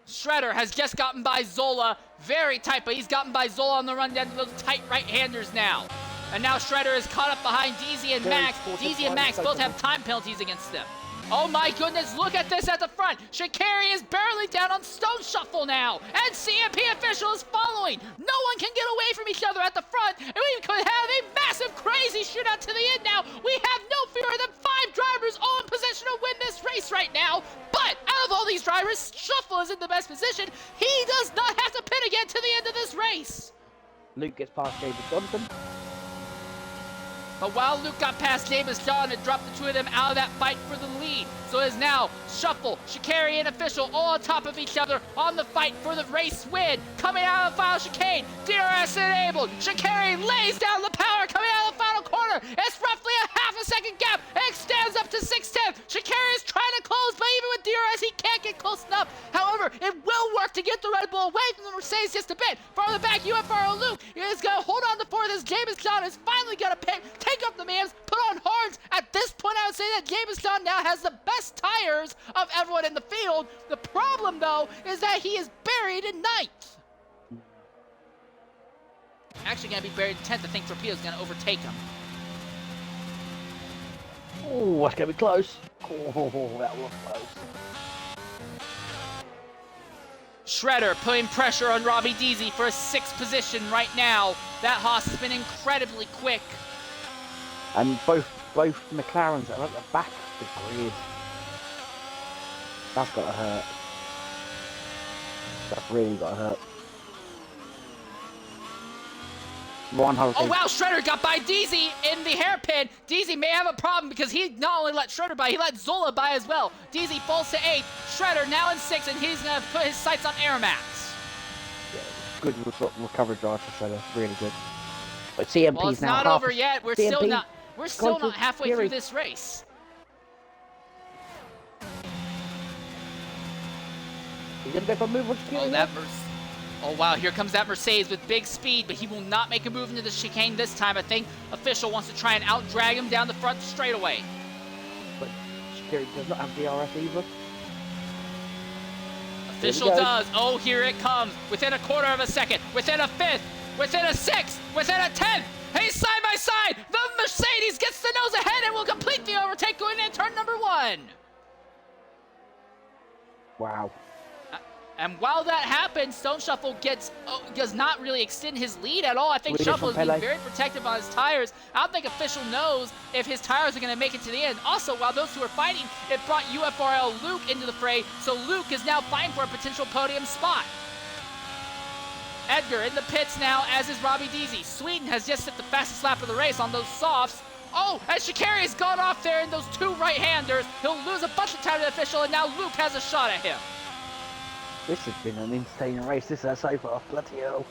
Shredder has just gotten by Zola. Very tight, but he's gotten by Zola on the run down to those tight right-handers now. And now Shredder is caught up behind DZ and Max. DZ and Max both have time penalties against them. Oh my goodness, look at this at the front. Shikari is barely down on Stone Shuffle now. And CMP Official is following. No one can get away from each other at the front. And we could have a massive, crazy shootout to the end now. We have no fewer than 5 drivers all in position to win this race right now. But out of all these drivers, Shuffle is in the best position. He does not have to pit again to the end of this race. Luke gets past David Johnson. But while Luke got past James John, it dropped the two of them out of that fight for the lead. So it is now Shuffle, Shikari, and Official all on top of each other on the fight for the race win. Coming out of the final chicane, DRS enabled. Shikari lays down the power coming out of the final corner. It's roughly a half a second gap. It extends up to 6/10. Shikari is trying to close, but even with DRS, he can't get close enough. However, it will work to get the Red Bull away from the Mercedes just a bit. Farther back, UFRO Luke is going to hold on to fourth as James John is finally going to pit, take up the Mams, put on horns. At this point, I would say that James John now has the best tires of everyone in the field. The problem, though, is that he is buried in 9th. Actually going to be buried in 10th. I think Torpedo's going to overtake him. Oh, that's going to be close. Oh, that was close. Shredder putting pressure on Robbie Deasy for a 6th position right now. That Haas has been incredibly quick. And both McLarens are at the back of the grid. That's got to hurt. That's really got to hurt. Oh wow, Shredder got by Deasy in the hairpin. Deasy may have a problem because he not only let Shredder by, he let Zola by as well. Deasy falls to 8th. Shredder now in 6th, and he's going to put his sights on Airmax. Yeah, good recovery drive for Shredder, really good. But CMP's well, it's now not over yet. We're still not halfway through this race. He's gonna go for a move on Shikari. Oh wow, here comes that Mercedes with big speed, but he will not make a move into the chicane this time. I think Official wants to try and out-drag him down the front straightaway. But Shikari does not have DRS either. Official does. Oh, here it comes. Within a quarter of a second. Within a 5th. Within a 6th. Within a 10th. Hey, side by side. The Mercedes gets the nose ahead and will complete the overtake going into turn number 1. Wow. And while that happens, Stone Shuffle does not really extend his lead at all. I think Shuffle is being very protective on his tires. I don't think Official knows if his tires are going to make it to the end. Also, while those two are fighting, it brought UFRL Luke into the fray, so Luke is now fighting for a potential podium spot. Edgar in the pits now, as is Robbie Deasy. Sweden has just hit the fastest lap of the race on those softs. Oh, and Shikari has gone off there in those two right-handers. He'll lose a bunch of time to the official, and now Luke has a shot at him. This has been an insane race, this has so far. Bloody hell.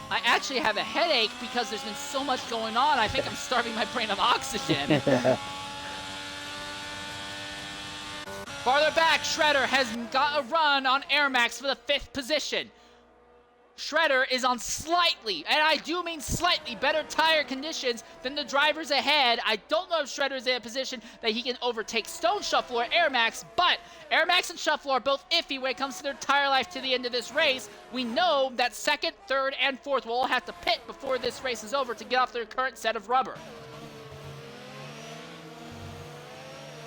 I actually have a headache because there's been so much going on. I think I'm starving my brain of oxygen. Farther back, Shredder has got a run on Air Max for the 5th position. Shredder is on slightly, and I do mean slightly, better tire conditions than the drivers ahead. I don't know if Shredder is in a position that he can overtake Stone Shuffle or Air Max, but Air Max and Shuffle are both iffy when it comes to their tire life to the end of this race. We know that 2nd, 3rd, and 4th will all have to pit before this race is over to get off their current set of rubber.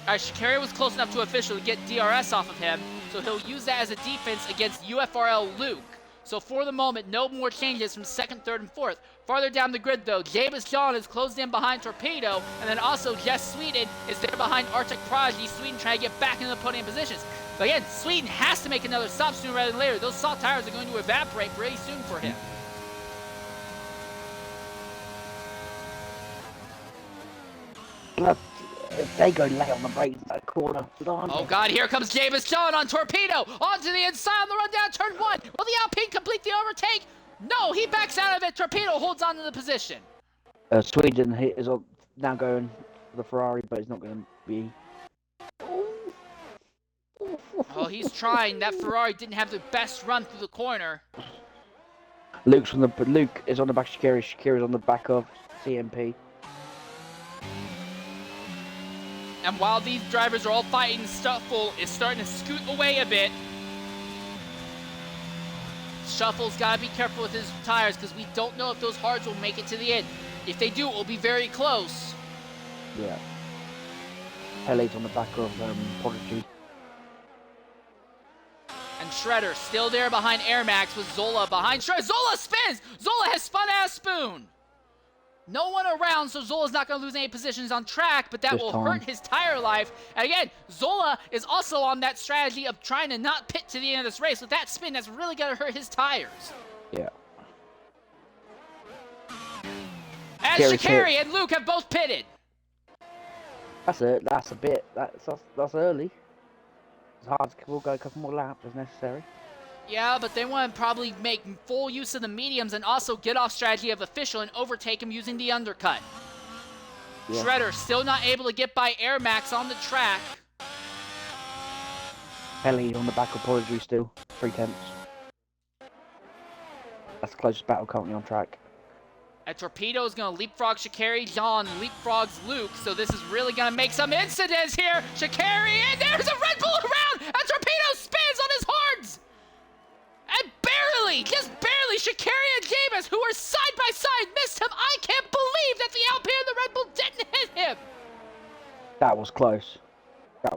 Alright, Shikari was close enough to official to get DRS off of him, so he'll use that as a defense against UFRL Luke. So for the moment, no more changes from 2nd, 3rd, and 4th. Farther down the grid though, James John is closed in behind Torpedo, and then also Jess Sweden is there behind Arctic Prodigy. Sweden trying to get back into the podium positions. But again, Sweden has to make another stop sooner rather than later. Those salt tires are going to evaporate pretty soon for him. If they go late on the brakes in that corner. Oh god, here comes James John on Torpedo! Onto the inside on the run down turn 1! Will the Alpine complete the overtake? No, he backs out of it. Torpedo holds on to the position. Sweden is now going for the Ferrari, but it's not going to be. Oh, he's trying. That Ferrari didn't have the best run through the corner. Luke is on the back of Shikari. Shikari's on the back of CMP. And while these drivers are all fighting, Shuffle is starting to scoot away a bit. Shuffle's got to be careful with his tires because we don't know if those hards will make it to the end. If they do, it will be very close. Yeah. Pele's on the back of Prodigy. And Shredder still there behind Air Max with Zola behind Shredder. Zola spins! Zola has spun out of Spoon! No one around, so Zola's not going to lose any positions on track, but that will hurt his tire life. And again, Zola is also on that strategy of trying to not pit to the end of this race. With that spin, that's really going to hurt his tires. Yeah. And Shikari and Luke have both pitted. That's it. That's a bit. That's early. It's hard. We'll go a couple more laps as necessary. Yeah, but they want to probably make full use of the mediums and also get off strategy of official and overtake him using the undercut. Yeah. Shredder still not able to get by Air Max on the track. Pele on the back of Prodigy still, 3/10. That's the closest battle currently on track. And Torpedo is going to leapfrog Shikari. John leapfrogs Luke, so this is really going to make some incidents here. Shikari, and there's a Red Bull around, and Torpedo spins on his horns. And barely, just barely, Shikari and Jameis, who were side by side, missed him. I can't believe that the Alpine and the Red Bull didn't hit him. That was close.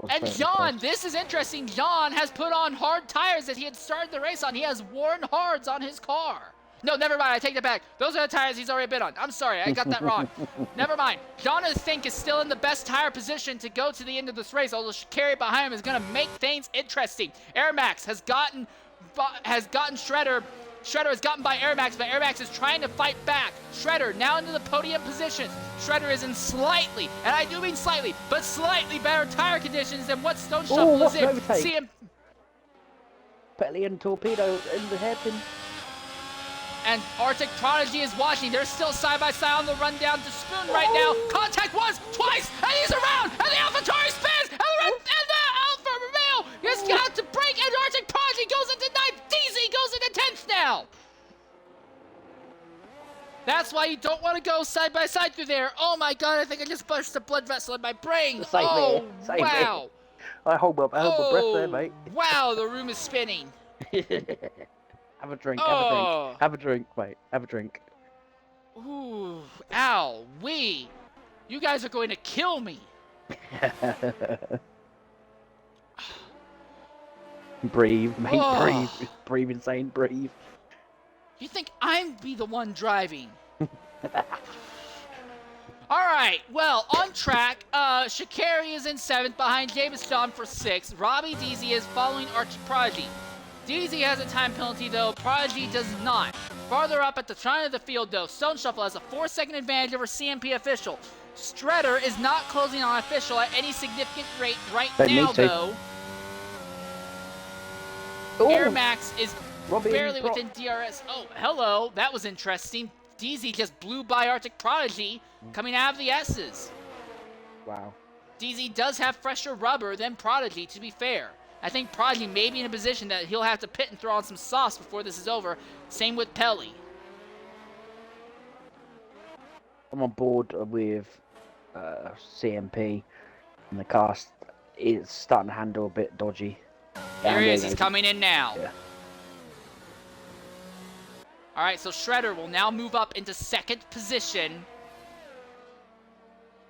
And John, this is interesting. John has put on hard tires that he had started the race on. He has worn hards on his car. No, never mind. I take that back. Those are the tires he's already been on. I'm sorry. I got that wrong. Never mind. John, I think, is still in the best tire position to go to the end of this race, although Shikari behind him is going to make things interesting. Air Max has gotten Shredder. Shredder has gotten by Air Max, but Air Max is trying to fight back. Shredder now into the podium position. Shredder is in slightly, and I do mean slightly, but slightly better tire conditions than what Stone Shuffle is in. See him. Petley and Torpedo in the hairpin. And Arctic Prodigy is watching. They're still side by side on the run down to Spoon right now. Contact once, twice, and he's around. And the AlphaTauri spins, and the Alfa Romeo has got to break, and Arctic Prodigy goes into 9th. DZ goes into 10th now. That's why you don't want to go side by side through there. Oh my God! I think I just burst a blood vessel in my brain. Same wow! Here. I hold my breath there, mate. Wow! The room is spinning. Have a drink, have a drink, mate. Have a drink. Ooh, ow, wee. You guys are going to kill me. Breathe, mate, breathe. Breathe, insane, breathe. You think I'd be the one driving? Alright, well, on track, Shikari is in 7th behind James John for 6th. Robbie DZ is following Arctic Prodigy. DZ has a time penalty though, Prodigy does not. Farther up at the front of the field, though, Stone Shuffle has a 4-second advantage over CMP Official. Shredder is not closing on Official at any significant rate right Don't now, need to. though. Ooh, Air Max is Robbie barely and Brock. within DRS. Oh, hello. That was interesting. DZ just blew by Arctic Prodigy coming out of the S's. Wow. DZ does have fresher rubber than Prodigy, to be fair. I think Prodigy may be in a position that he'll have to pit and throw on some sauce before this is over. Same with Pelly. I'm on board with CMP, and the cast is starting to handle a bit dodgy. Here he And is. He's coming in now. Yeah. All right, so Shredder will now move up into second position.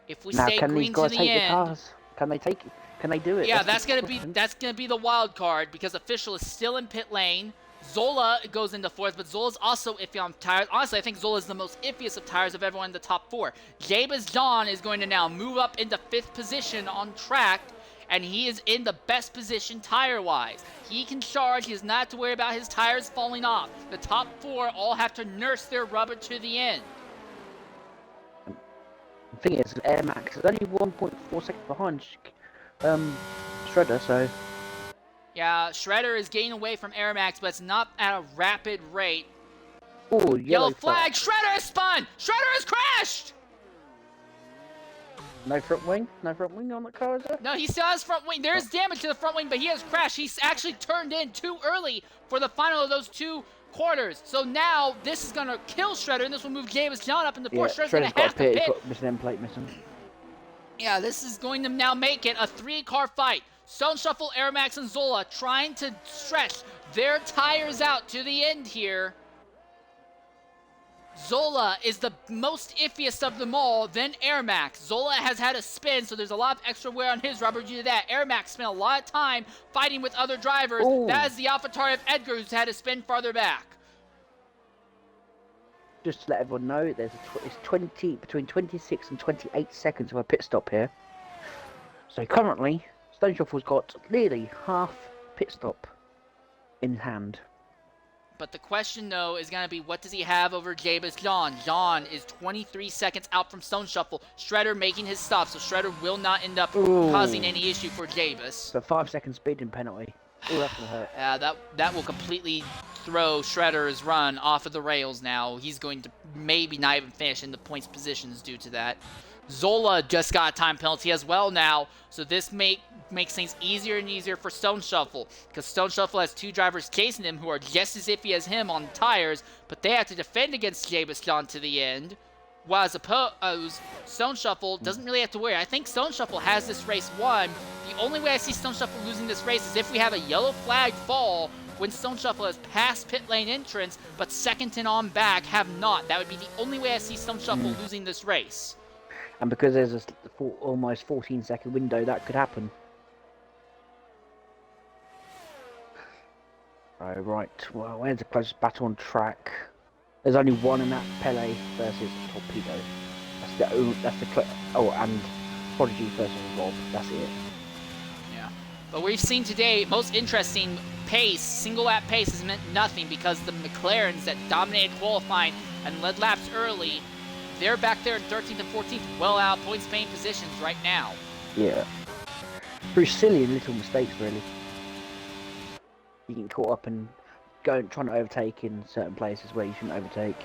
If we Now, stay can these green to guys the take the end. cars? Can they take it? Can they do it? Yeah, the that's gonna question. be the wild card because Official is still in pit lane. Zola goes into fourth, but Zola's also iffy on tires. Honestly, I think Zola is the most iffiest of tires of everyone in the top 4. Jabez John is going to now move up into 5th position on track, and he is in the best position tire-wise. He can charge. He does not have to worry about his tires falling off. The top 4 all have to nurse their rubber to the end. The thing is, Air Max is only 1.4 seconds behind Shredder, so Yeah, Shredder is getting away from Air Max, but it's not at a rapid rate. oh, Yellow flag. Shredder has spun. Shredder has crashed. No front wing on the car, is there? No, he still has front wing. There is damage to the front wing, but he has crashed. He's actually turned in too early for the final of those 2 quarters. So now this is going to kill Shredder, and this will move James John up in the Yeah, fourth. Shredder's going Shredder's to have got to a pit. He's pit. got missing end plate missing. Yeah, this is going to now make it a 3-car fight. Stone Shuffle, Air Max, and Zola trying to stretch their tires out to the end here. Zola is the most iffiest of them all, then Air Max. Zola has had a spin, so there's a lot of extra wear on his rubber due to that. Air Max spent a lot of time fighting with other drivers. Ooh. That is the AlphaTauri of Edgar, who's had to spin farther back. Just to let everyone know, it's between 26 and 28 seconds of a pit stop here. So currently, Stone Shuffle's got nearly half pit stop in hand. But the question, though, is going to be what does he have over Jabez John? John is 23 seconds out from Stone Shuffle. Shredder making his stop, so Shredder will not end up Ooh. causing any issue for Jabez. So 5-second speeding penalty. Oh, that's gonna hurt. That will completely throw Shredder's run off of the rails now. He's going to maybe not even finish in the points positions due to that. Zola just got a time penalty as well now, so this makes things easier and easier for Stone Shuffle, because Stone Shuffle has 2 drivers chasing him who are just as iffy as him on tires, but they have to defend against Jabez John to the end. While as opposed, Stone Shuffle doesn't really have to worry. I think Stone Shuffle has this race won. The only way I see Stone Shuffle losing this race is if we have a yellow flag fall when Stone Shuffle has passed pit lane entrance, but second and on back have not. That would be the only way I see Stone Shuffle losing this race. And because there's a almost 14-second window, that could happen. Oh, right. Well, where's the closest battle on track? There's only one in that, Pele versus Torpedo. And Prodigy versus Rob. That's it. Yeah. But we've seen today, most interesting pace, single lap pace has meant nothing because the McLarens that dominated qualifying and led laps early, they're back there in 13th and 14th, well out points paying positions right now. Yeah. Through silly and little mistakes, really. You get caught up and trying to overtake in certain places where you shouldn't overtake.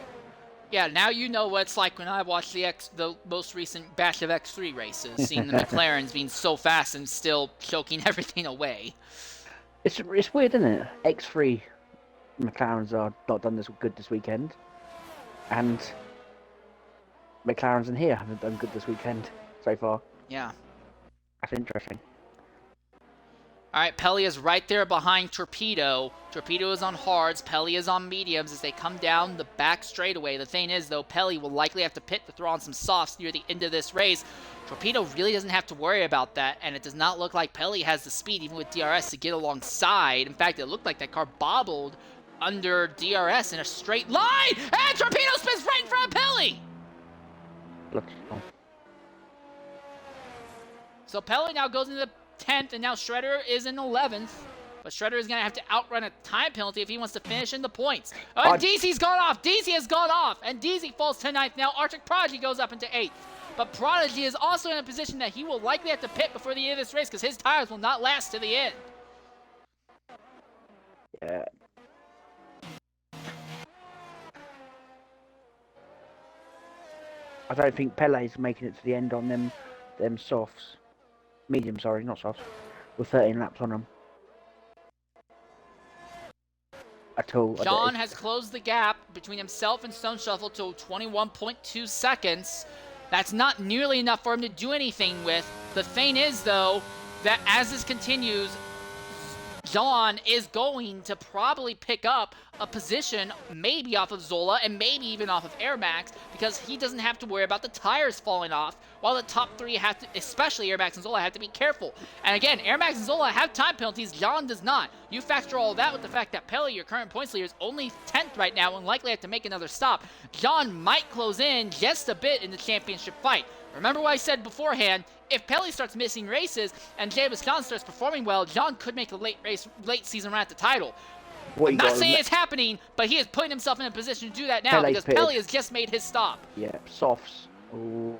Yeah, now you know what it's like when I watched the most recent batch of X3 races, seeing the McLarens being so fast and still choking everything away. It's weird, isn't it? X3 McLarens are not done this good this weekend, and McLarens in here haven't done good this weekend so far. Yeah. That's interesting. All right, Pelly is right there behind Torpedo. Torpedo is on hards. Pelly is on mediums as they come down the back straightaway. The thing is, though, Pelly will likely have to pit to throw on some softs near the end of this race. Torpedo really doesn't have to worry about that, and it does not look like Pelly has the speed, even with DRS, to get alongside. In fact, it looked like that car bobbled under DRS in a straight line, and Torpedo spins right in front of Pelly! So Pelly now goes into the 10th, and now Shredder is in 11th. But Shredder is going to have to outrun a time penalty if he wants to finish in the points. Oh, and DZ's gone off. DZ has gone off. And DZ falls to 9th. Now Arctic Prodigy goes up into 8th. But Prodigy is also in a position that he will likely have to pit before the end of this race because his tires will not last to the end. Yeah. I don't think Pele's making it to the end on them softs. Medium, sorry, not softs. With 13 laps on them. At all. John has closed the gap between himself and Stone Shuffle to 21.2 seconds. That's not nearly enough for him to do anything with. The thing is, though, that as this continues, John is going to probably pick up a position maybe off of Zola and maybe even off of Air Max because he doesn't have to worry about the tires falling off while the top 3 have to, especially Air Max and Zola, have to be careful. And again, Air Max and Zola have time penalties, John does not. You factor all that with the fact that Pele, your current points leader, is only 10th right now and likely have to make another stop. John might close in just a bit in the championship fight. Remember what I said beforehand, if Pele starts missing races and James John starts performing well, John could make a late season run at the title. I'm not saying it's happening, but he is putting himself in a position to do that now because Pele has just made his stop. Yeah, softs. Ooh.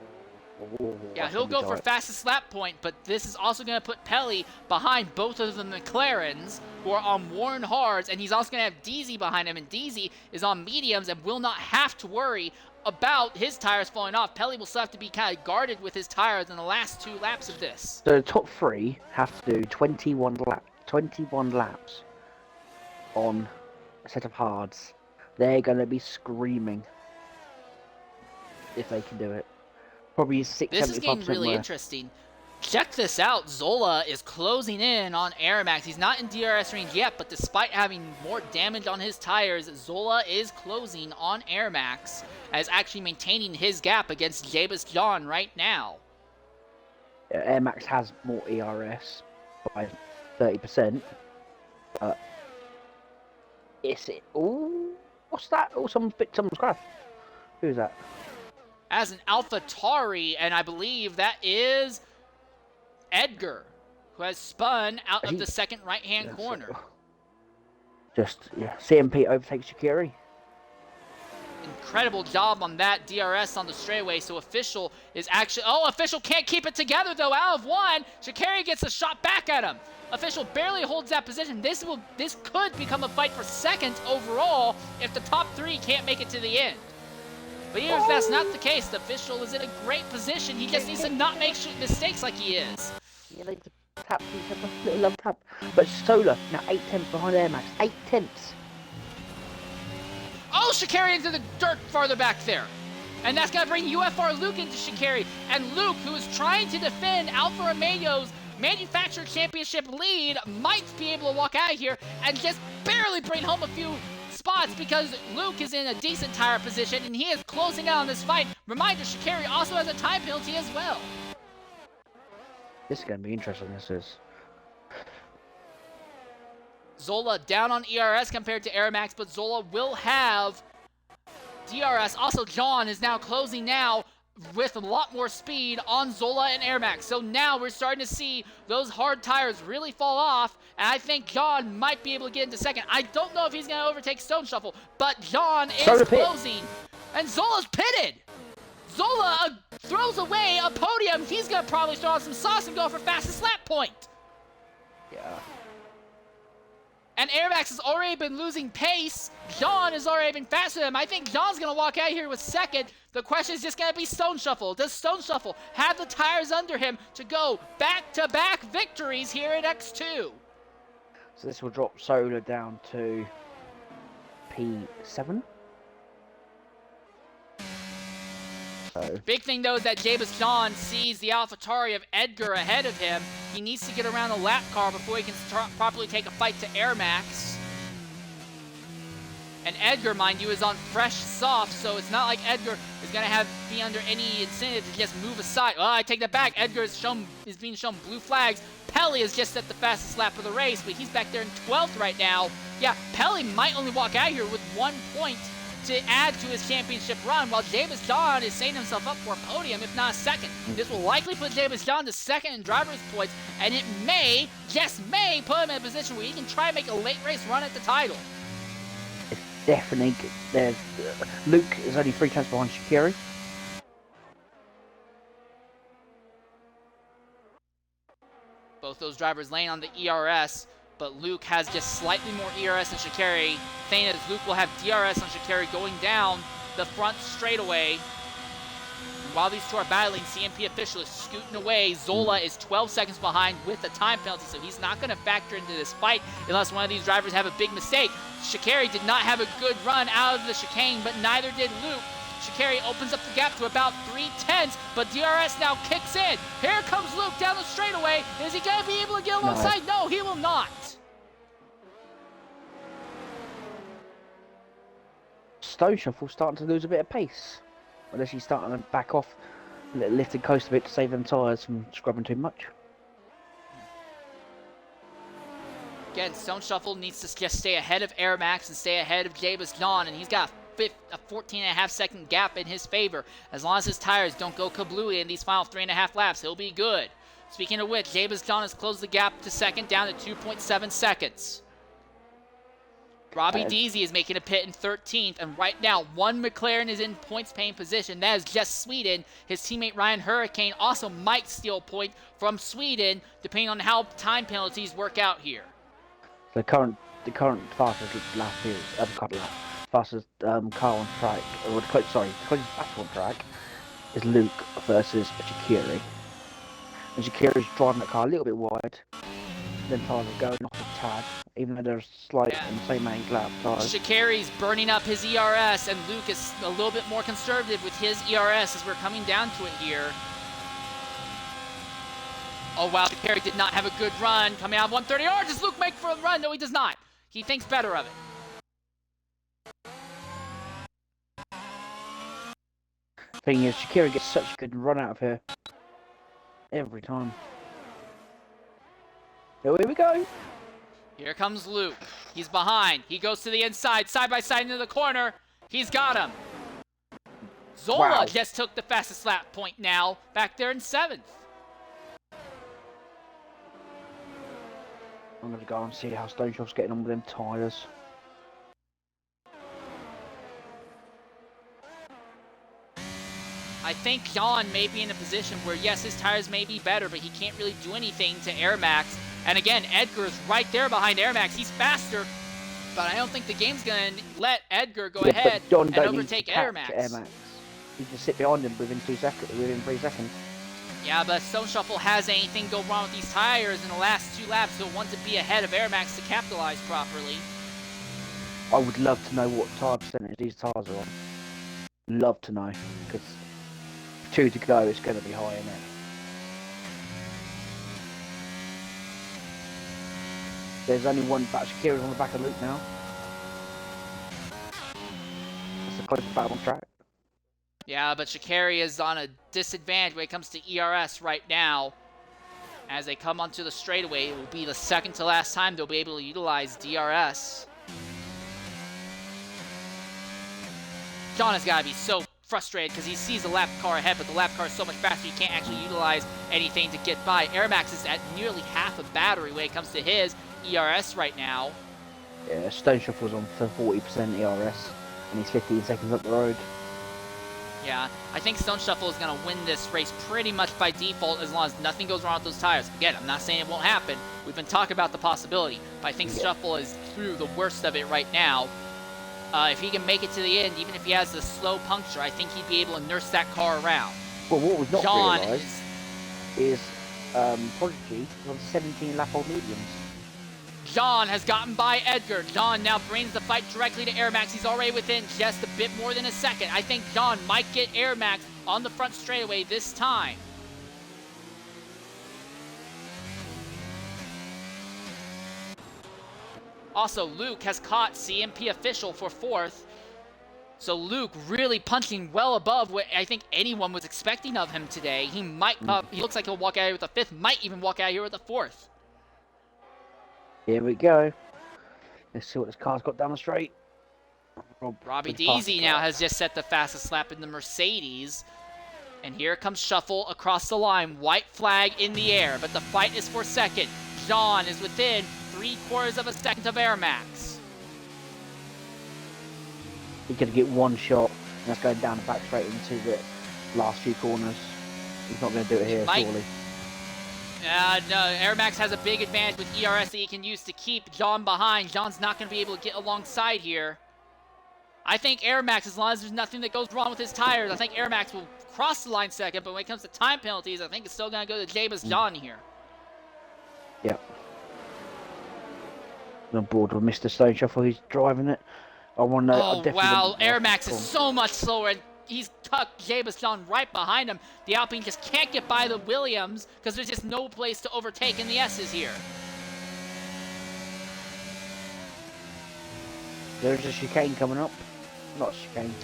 Yeah, he'll go for fastest lap point, but this is also going to put Pele behind both of the McLarens who are on worn hards, and he's also going to have DZ behind him, and DZ is on mediums and will not have to worry about his tires falling off. Pele will still have to be kind of guarded with his tires in the last 2 laps of this. So the top 3 have to do 21 laps on a set of hards. They're going to be screaming if they can do it. Probably 6-75%. This is getting really interesting. Check this out. Zola is closing in on Air Max. He's not in DRS range yet, but despite having more damage on his tires, Zola is closing on Air Max as actually maintaining his gap against Jabus John right now. Air Max has more ERS by 30%. Is it? Ooh, what's that? Oh, someone's crashed. Who's that? As an AlphaTauri, and I believe that is Edgar, who has spun out of the second right-hand corner. CMP overtakes Shikiri. Incredible job on that DRS on the straightaway. So Official is actually... Oh, Official can't keep it together, though. Out of 1, Shikiri gets a shot back at him. Official barely holds that position. This could become a fight for second overall if the top 3 can't make it to the end. But even if that's not the case, the Official is in a great position. He just needs to not make mistakes like he is. Yeah, they tap, a little love tap. But Solar, now 8/10 behind Air Max. 8/10. Oh, Shikari into the dirt farther back there. And that's going to bring UFR Luke into Shikari. And Luke, who is trying to defend Alfa Romeo's Manufacturer Championship lead, might be able to walk out of here and just barely bring home a few spots because Luke is in a decent tire position and he is closing out on this fight. Reminder, Shikari also has a time penalty as well. This is going to be interesting, this is. Zola down on ERS compared to Air Max, but Zola will have DRS. Also, John is now closing now with a lot more speed on Zola and Air Max. So now we're starting to see those hard tires really fall off, and I think John might be able to get into second. I don't know if he's going to overtake Stone Shuffle, but John is closing, and Zola's pitted. Zola throws away a podium. He's going to probably throw out some sauce and go for fastest lap point. Yeah. And Air Max has already been losing pace. John has already been faster than him. I think John's going to walk out here with second. The question is just going to be Stone Shuffle. Does Stone Shuffle have the tires under him to go back-to-back victories here at X2? So this will drop Solar down to P7. So. Big thing, though, is that Jabus John sees the AlphaTauri of Edgar ahead of him. He needs to get around the lap car before he can properly take a fight to Air Max. And Edgar, mind you, is on fresh soft, so it's not like Edgar is going to be under any incentive to just move aside. Oh, I take that back. Edgar is being shown blue flags. Pele is just at the fastest lap of the race, but he's back there in 12th right now. Yeah, Pele might only walk out here with 1 point to add to his championship run, while James John is setting himself up for a podium, if not a second. This will likely put James John to second in driver's points, and it may, just may, put him in a position where he can try and make a late race run at the title. It's definitely, there's, Luke is only 3 tenths behind Shaqiri. Both those drivers laying on the ERS, but Luke has just slightly more ERS than Sha'Carri. Thing is, Luke will have DRS on Sha'Carri going down the front straightaway. While these two are battling, CMP official is scooting away. Zola is 12 seconds behind with a time penalty, so he's not going to factor into this fight unless one of these drivers have a big mistake. Sha'Carri did not have a good run out of the chicane, but neither did Luke. Sha'Carri opens up the gap to about 3/10, but DRS now kicks in. Here comes Luke down the straightaway. Is he going to be able to get alongside? No, he will not. Stone Shuffle starting to lose a bit of pace. Unless he's starting to back off, lift and coast a bit to save them tyres from scrubbing too much. Again, Stone Shuffle needs to just stay ahead of Air Max and stay ahead of James John, and he's got a 14.5-second gap in his favor. As long as his tires don't go kablooey in these final 3.5 laps, he'll be good. Speaking of which, James John has closed the gap to second down to 2.7 seconds. Robbie Deasy is making a pit in 13th, and right now, one McLaren is in points-paying position. That is just Sweden. His teammate Ryan Hurricane also might steal a point from Sweden, depending on how time penalties work out here. The current fastest lap is fastest car on track, or the closest back on track is Luke versus Sha'Carri. And Sha'Carri's driving that car a little bit wide. Then tires are going off the tag, even though they're slight in the same angle lap tires. Sha'Carri's burning up his ERS, and Luke is a little bit more conservative with his ERS as we're coming down to it here. Oh wow, Sha'Carri did not have a good run coming out of 130. Or does Luke make for a run? No, he does not. He thinks better of it. Thing is, Sha'Carri gets such a good run out of her every time. Here we go. Here comes Luke. He's behind. He goes to the inside, side by side into the corner. He's got him. Zola just took the fastest lap point now, back there in 7th. I'm going to go and see how Stone Shuffle's getting on with them tyres. I think John may be in a position where, yes, his tires may be better, but he can't really do anything to Air Max. And again, Edgar's right there behind Air Max. He's faster, but I don't think the game's going to let Edgar go ahead and overtake Air Max. He can sit behind him within 3 seconds. Yeah, but Stone Shuffle has anything go wrong with these tires in the last 2 laps, he'll want to be ahead of Air Max to capitalize properly. I would love to know what tyre percentage these tyres are on. Love to know, because 2 to go, it's going to be high, isn't it? There's only one back. Sha'Carri's on the back of Luke now. That's the closest battle on track. Yeah, but Sha'Carri is on a disadvantage when it comes to ERS right now. As they come onto the straightaway, it will be the second to last time they'll be able to utilize DRS. John has got to be so frustrated because he sees the lap car ahead, but the lap car is so much faster you can't actually utilize anything to get by. Air Max is at nearly half a battery when it comes to his ERS right now. Yeah, Stone Shuffle's on for 40% ERS, and he's 15 seconds up the road. Yeah, I think Stone Shuffle is going to win this race pretty much by default as long as nothing goes wrong with those tires. Again, I'm not saying it won't happen. We've been talking about the possibility, but I think Shuffle is through the worst of it right now. If he can make it to the end, even if he has a slow puncture, I think he'd be able to nurse that car around. Well, what we've not John realised is Prodigy is on 17 lap old mediums. John has gotten by Edgar. John now brings the fight directly to Air Max. He's already within just a bit more than a second. I think John might get Air Max on the front straightaway this time. Also, Luke has caught CMP official for 4th. So Luke really punching well above what I think anyone was expecting of him today. He might, he looks like he'll walk out here with a 5th, might even walk out here with a 4th. Here we go. Let's see what this car's got down the straight. Robbie with the fastest Deasy now lap. has just set the fastest lap in the Mercedes. And here comes Shuffle across the line. White flag in the air, but the fight is for second. John is within 3/4 of a second of Air Max. He's going to get one shot, and that's going down the back straight into the last few corners. He's not going to do it here, Mike- surely. No, Air Max has a big advantage with ERS that he can use to keep John behind. John's not going to be able to get alongside here. I think Air Max, as long as there's nothing that goes wrong with his tires, I think Air Max will cross the line second, but when it comes to time penalties, I think it's still going to go to James John here. Yep. I'm on board with Mr. Stone Shuffle. He's driving it. I want to. Oh, wow. Air Max is so much slower, and he's tucked James John right behind him. The Alpine just can't get by the Williams because there's just no place to overtake in the S's here. There's a chicane coming up. Not a chicane.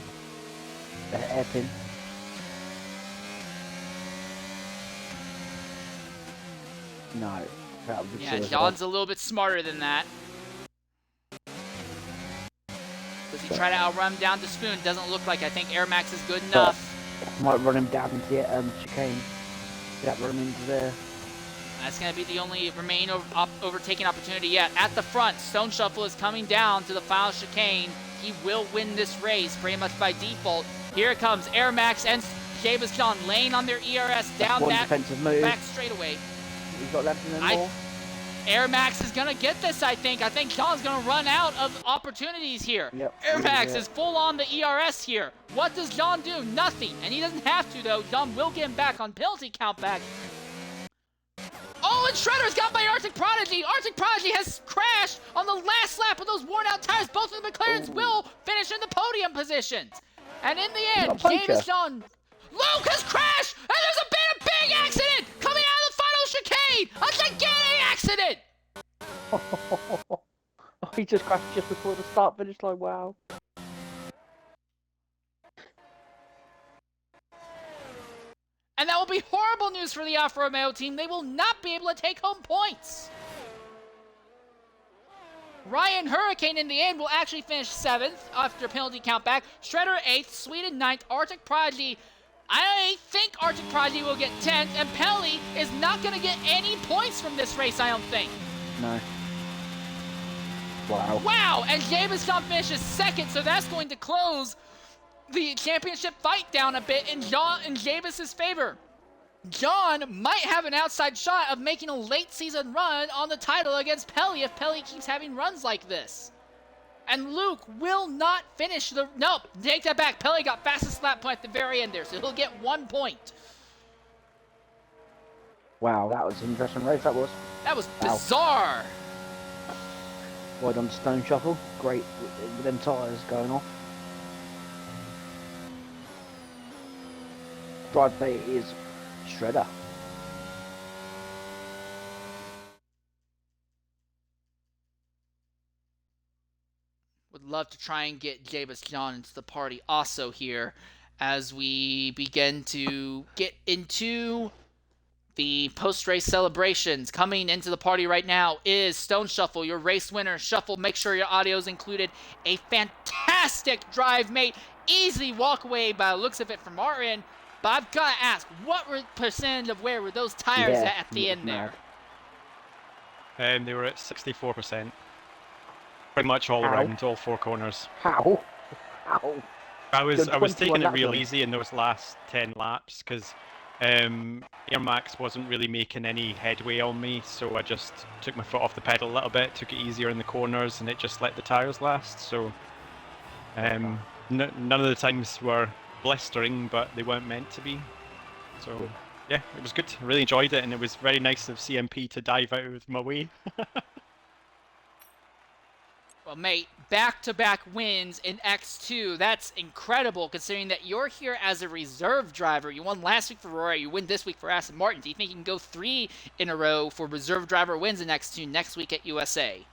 An hairpin. No. That would be Yeah, suicide. John's a little bit smarter than that. Does he try to outrun him down to Spoon? Doesn't look like. I think Air Max is good enough. Might run him down into the chicane. That run him into there. That's going to be the only remaining overtaking opportunity yet. At the front, Stone Shuffle is coming down to the final chicane. He will win this race pretty much by default. Here it comes. Air Max and James John laying on their ERS down One that defensive move. back straightaway. He's got left in there more. Air Max is going to get this, I think. I think John's going to run out of opportunities here. Yep. Air Max is full on the ERS here. What does John do? Nothing. And he doesn't have to, though. John will get him back on penalty count back. Oh, and Shredder's got by Arctic Prodigy. Arctic Prodigy has crashed on the last lap of those worn-out tires. Both of the McLarens will finish in the podium positions. And in the end, Got a puncture. James John... Luke has crashed! And there's a big accident coming out of the final chicane! A gigantic accident! He just crashed just before the start finish line. Wow. And that will be horrible news for the Alfa Romeo team. They will not be able to take home points. Ryan Hurricane in the end will actually finish 7th after penalty count back. Shredder 8th, Sweden 9th, Arctic Prodigy. I think Arctic Prodigy will get 10th, and Pelly is not going to get any points from this race, I don't think. No. Wow. Wow, and Jameson finishes 2nd, so that's going to close the championship fight down a bit in John and Jameis's favor. John might have an outside shot of making a late season run on the title against Pelly if Pelly keeps having runs like this. And Luke will not finish the... Nope, take that back. Pelly got fastest lap point at the very end there, so he'll get 1 point. Wow, that was an interesting race, that was. That was Wow. bizarre. Well done, Stone Shuffle. Great with them tyres going off. Drive day is Shredder. Would love to try and get Jameis John into the party also here as we begin to get into the post-race celebrations. Coming into the party right now is Stone Shuffle, your race winner. Shuffle, make sure your audio is included. A fantastic drive, mate. Easy walk away by the looks of it from our end. But I've got to ask, what percentage of wear were those tires Yeah, at the end there? They were at 64%. Pretty much all Ow. around, all 4 corners. How? How? I was Done taking 21 it lap real time. easy in those last 10 laps because Air Max wasn't really making any headway on me, so I just took my foot off the pedal a little bit, took it easier in the corners, and it just let the tyres last. So none of the times were blistering, but they weren't meant to be. So yeah, it was good. I really enjoyed it, and it was very nice of CMP to dive out of my way. Well, mate, back-to-back wins in X2. That's incredible considering that you're here as a reserve driver. You won last week for Rory. You win this week for Aston Martin. Do you think you can go 3 in a row for reserve driver wins in X2 next week at USA?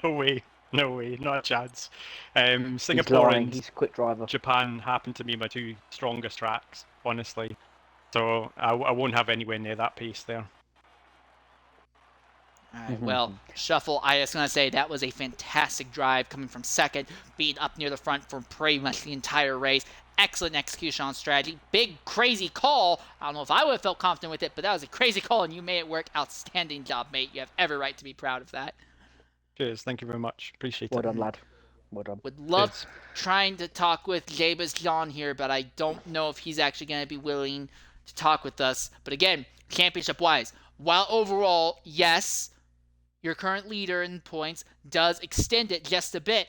No way. No way. Not a chance. He's Singapore lying. and He's a quick driver. Japan happen to be my 2 strongest tracks, honestly. So I won't have anywhere near that pace there. All right, well, Shuffle, I just want to say that was a fantastic drive coming from second, being up near the front for pretty much the entire race. Excellent execution on strategy. Big, crazy call. I don't know if I would have felt confident with it, but that was a crazy call, and you made it work. Outstanding job, mate. You have every right to be proud of that. Cheers. Thank you very much. Appreciate Well it. done, lad. Well done. Would love Cheers. trying to talk with Jabez John here, but I don't know if he's actually going to be willing to talk with us. But again, championship-wise, while overall, yes, your current leader in points does extend it just a bit,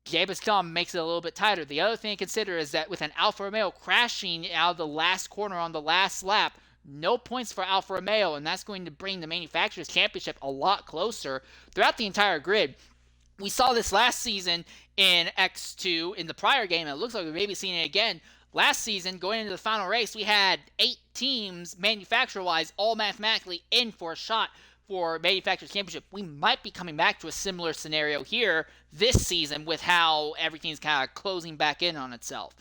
Jabez John makes it a little bit tighter. The other thing to consider is that with an Alfa Romeo crashing out of the last corner on the last lap, no points for Alfa Romeo, and that's going to bring the Manufacturers' Championship a lot closer throughout the entire grid. We saw this last season in X2 in the prior game, and it looks like we may be seeing it again. Last season, going into the final race, we had 8 teams, manufacturer-wise, all mathematically in for a shot for Manufacturers' Championship. We might be coming back to a similar scenario here this season with how everything's kind of closing back in on itself.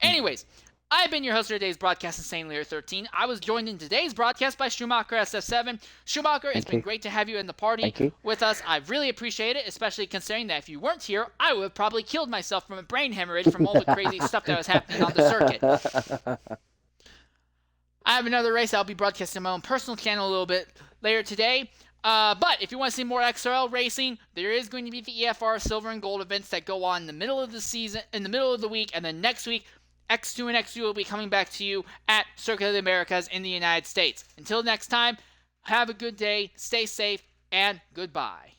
Anyways, I've been your host for today's broadcast, Insane Lear 13. I was joined in today's broadcast by Schumacher SF7. Schumacher, it's been great to have you in the party with us. I really appreciate it, especially considering that if you weren't here, I would have probably killed myself from a brain hemorrhage from all the crazy stuff that was happening on the circuit. I have another race I'll be broadcasting on my own personal channel a little bit later today. But if you want to see more XRL racing, there is going to be the EFR Silver and Gold events that go on in the middle of the season, in the middle of the week, and then next week, X2 and X3 will be coming back to you at Circuit of the Americas in the United States. Until next time, have a good day, stay safe, and goodbye.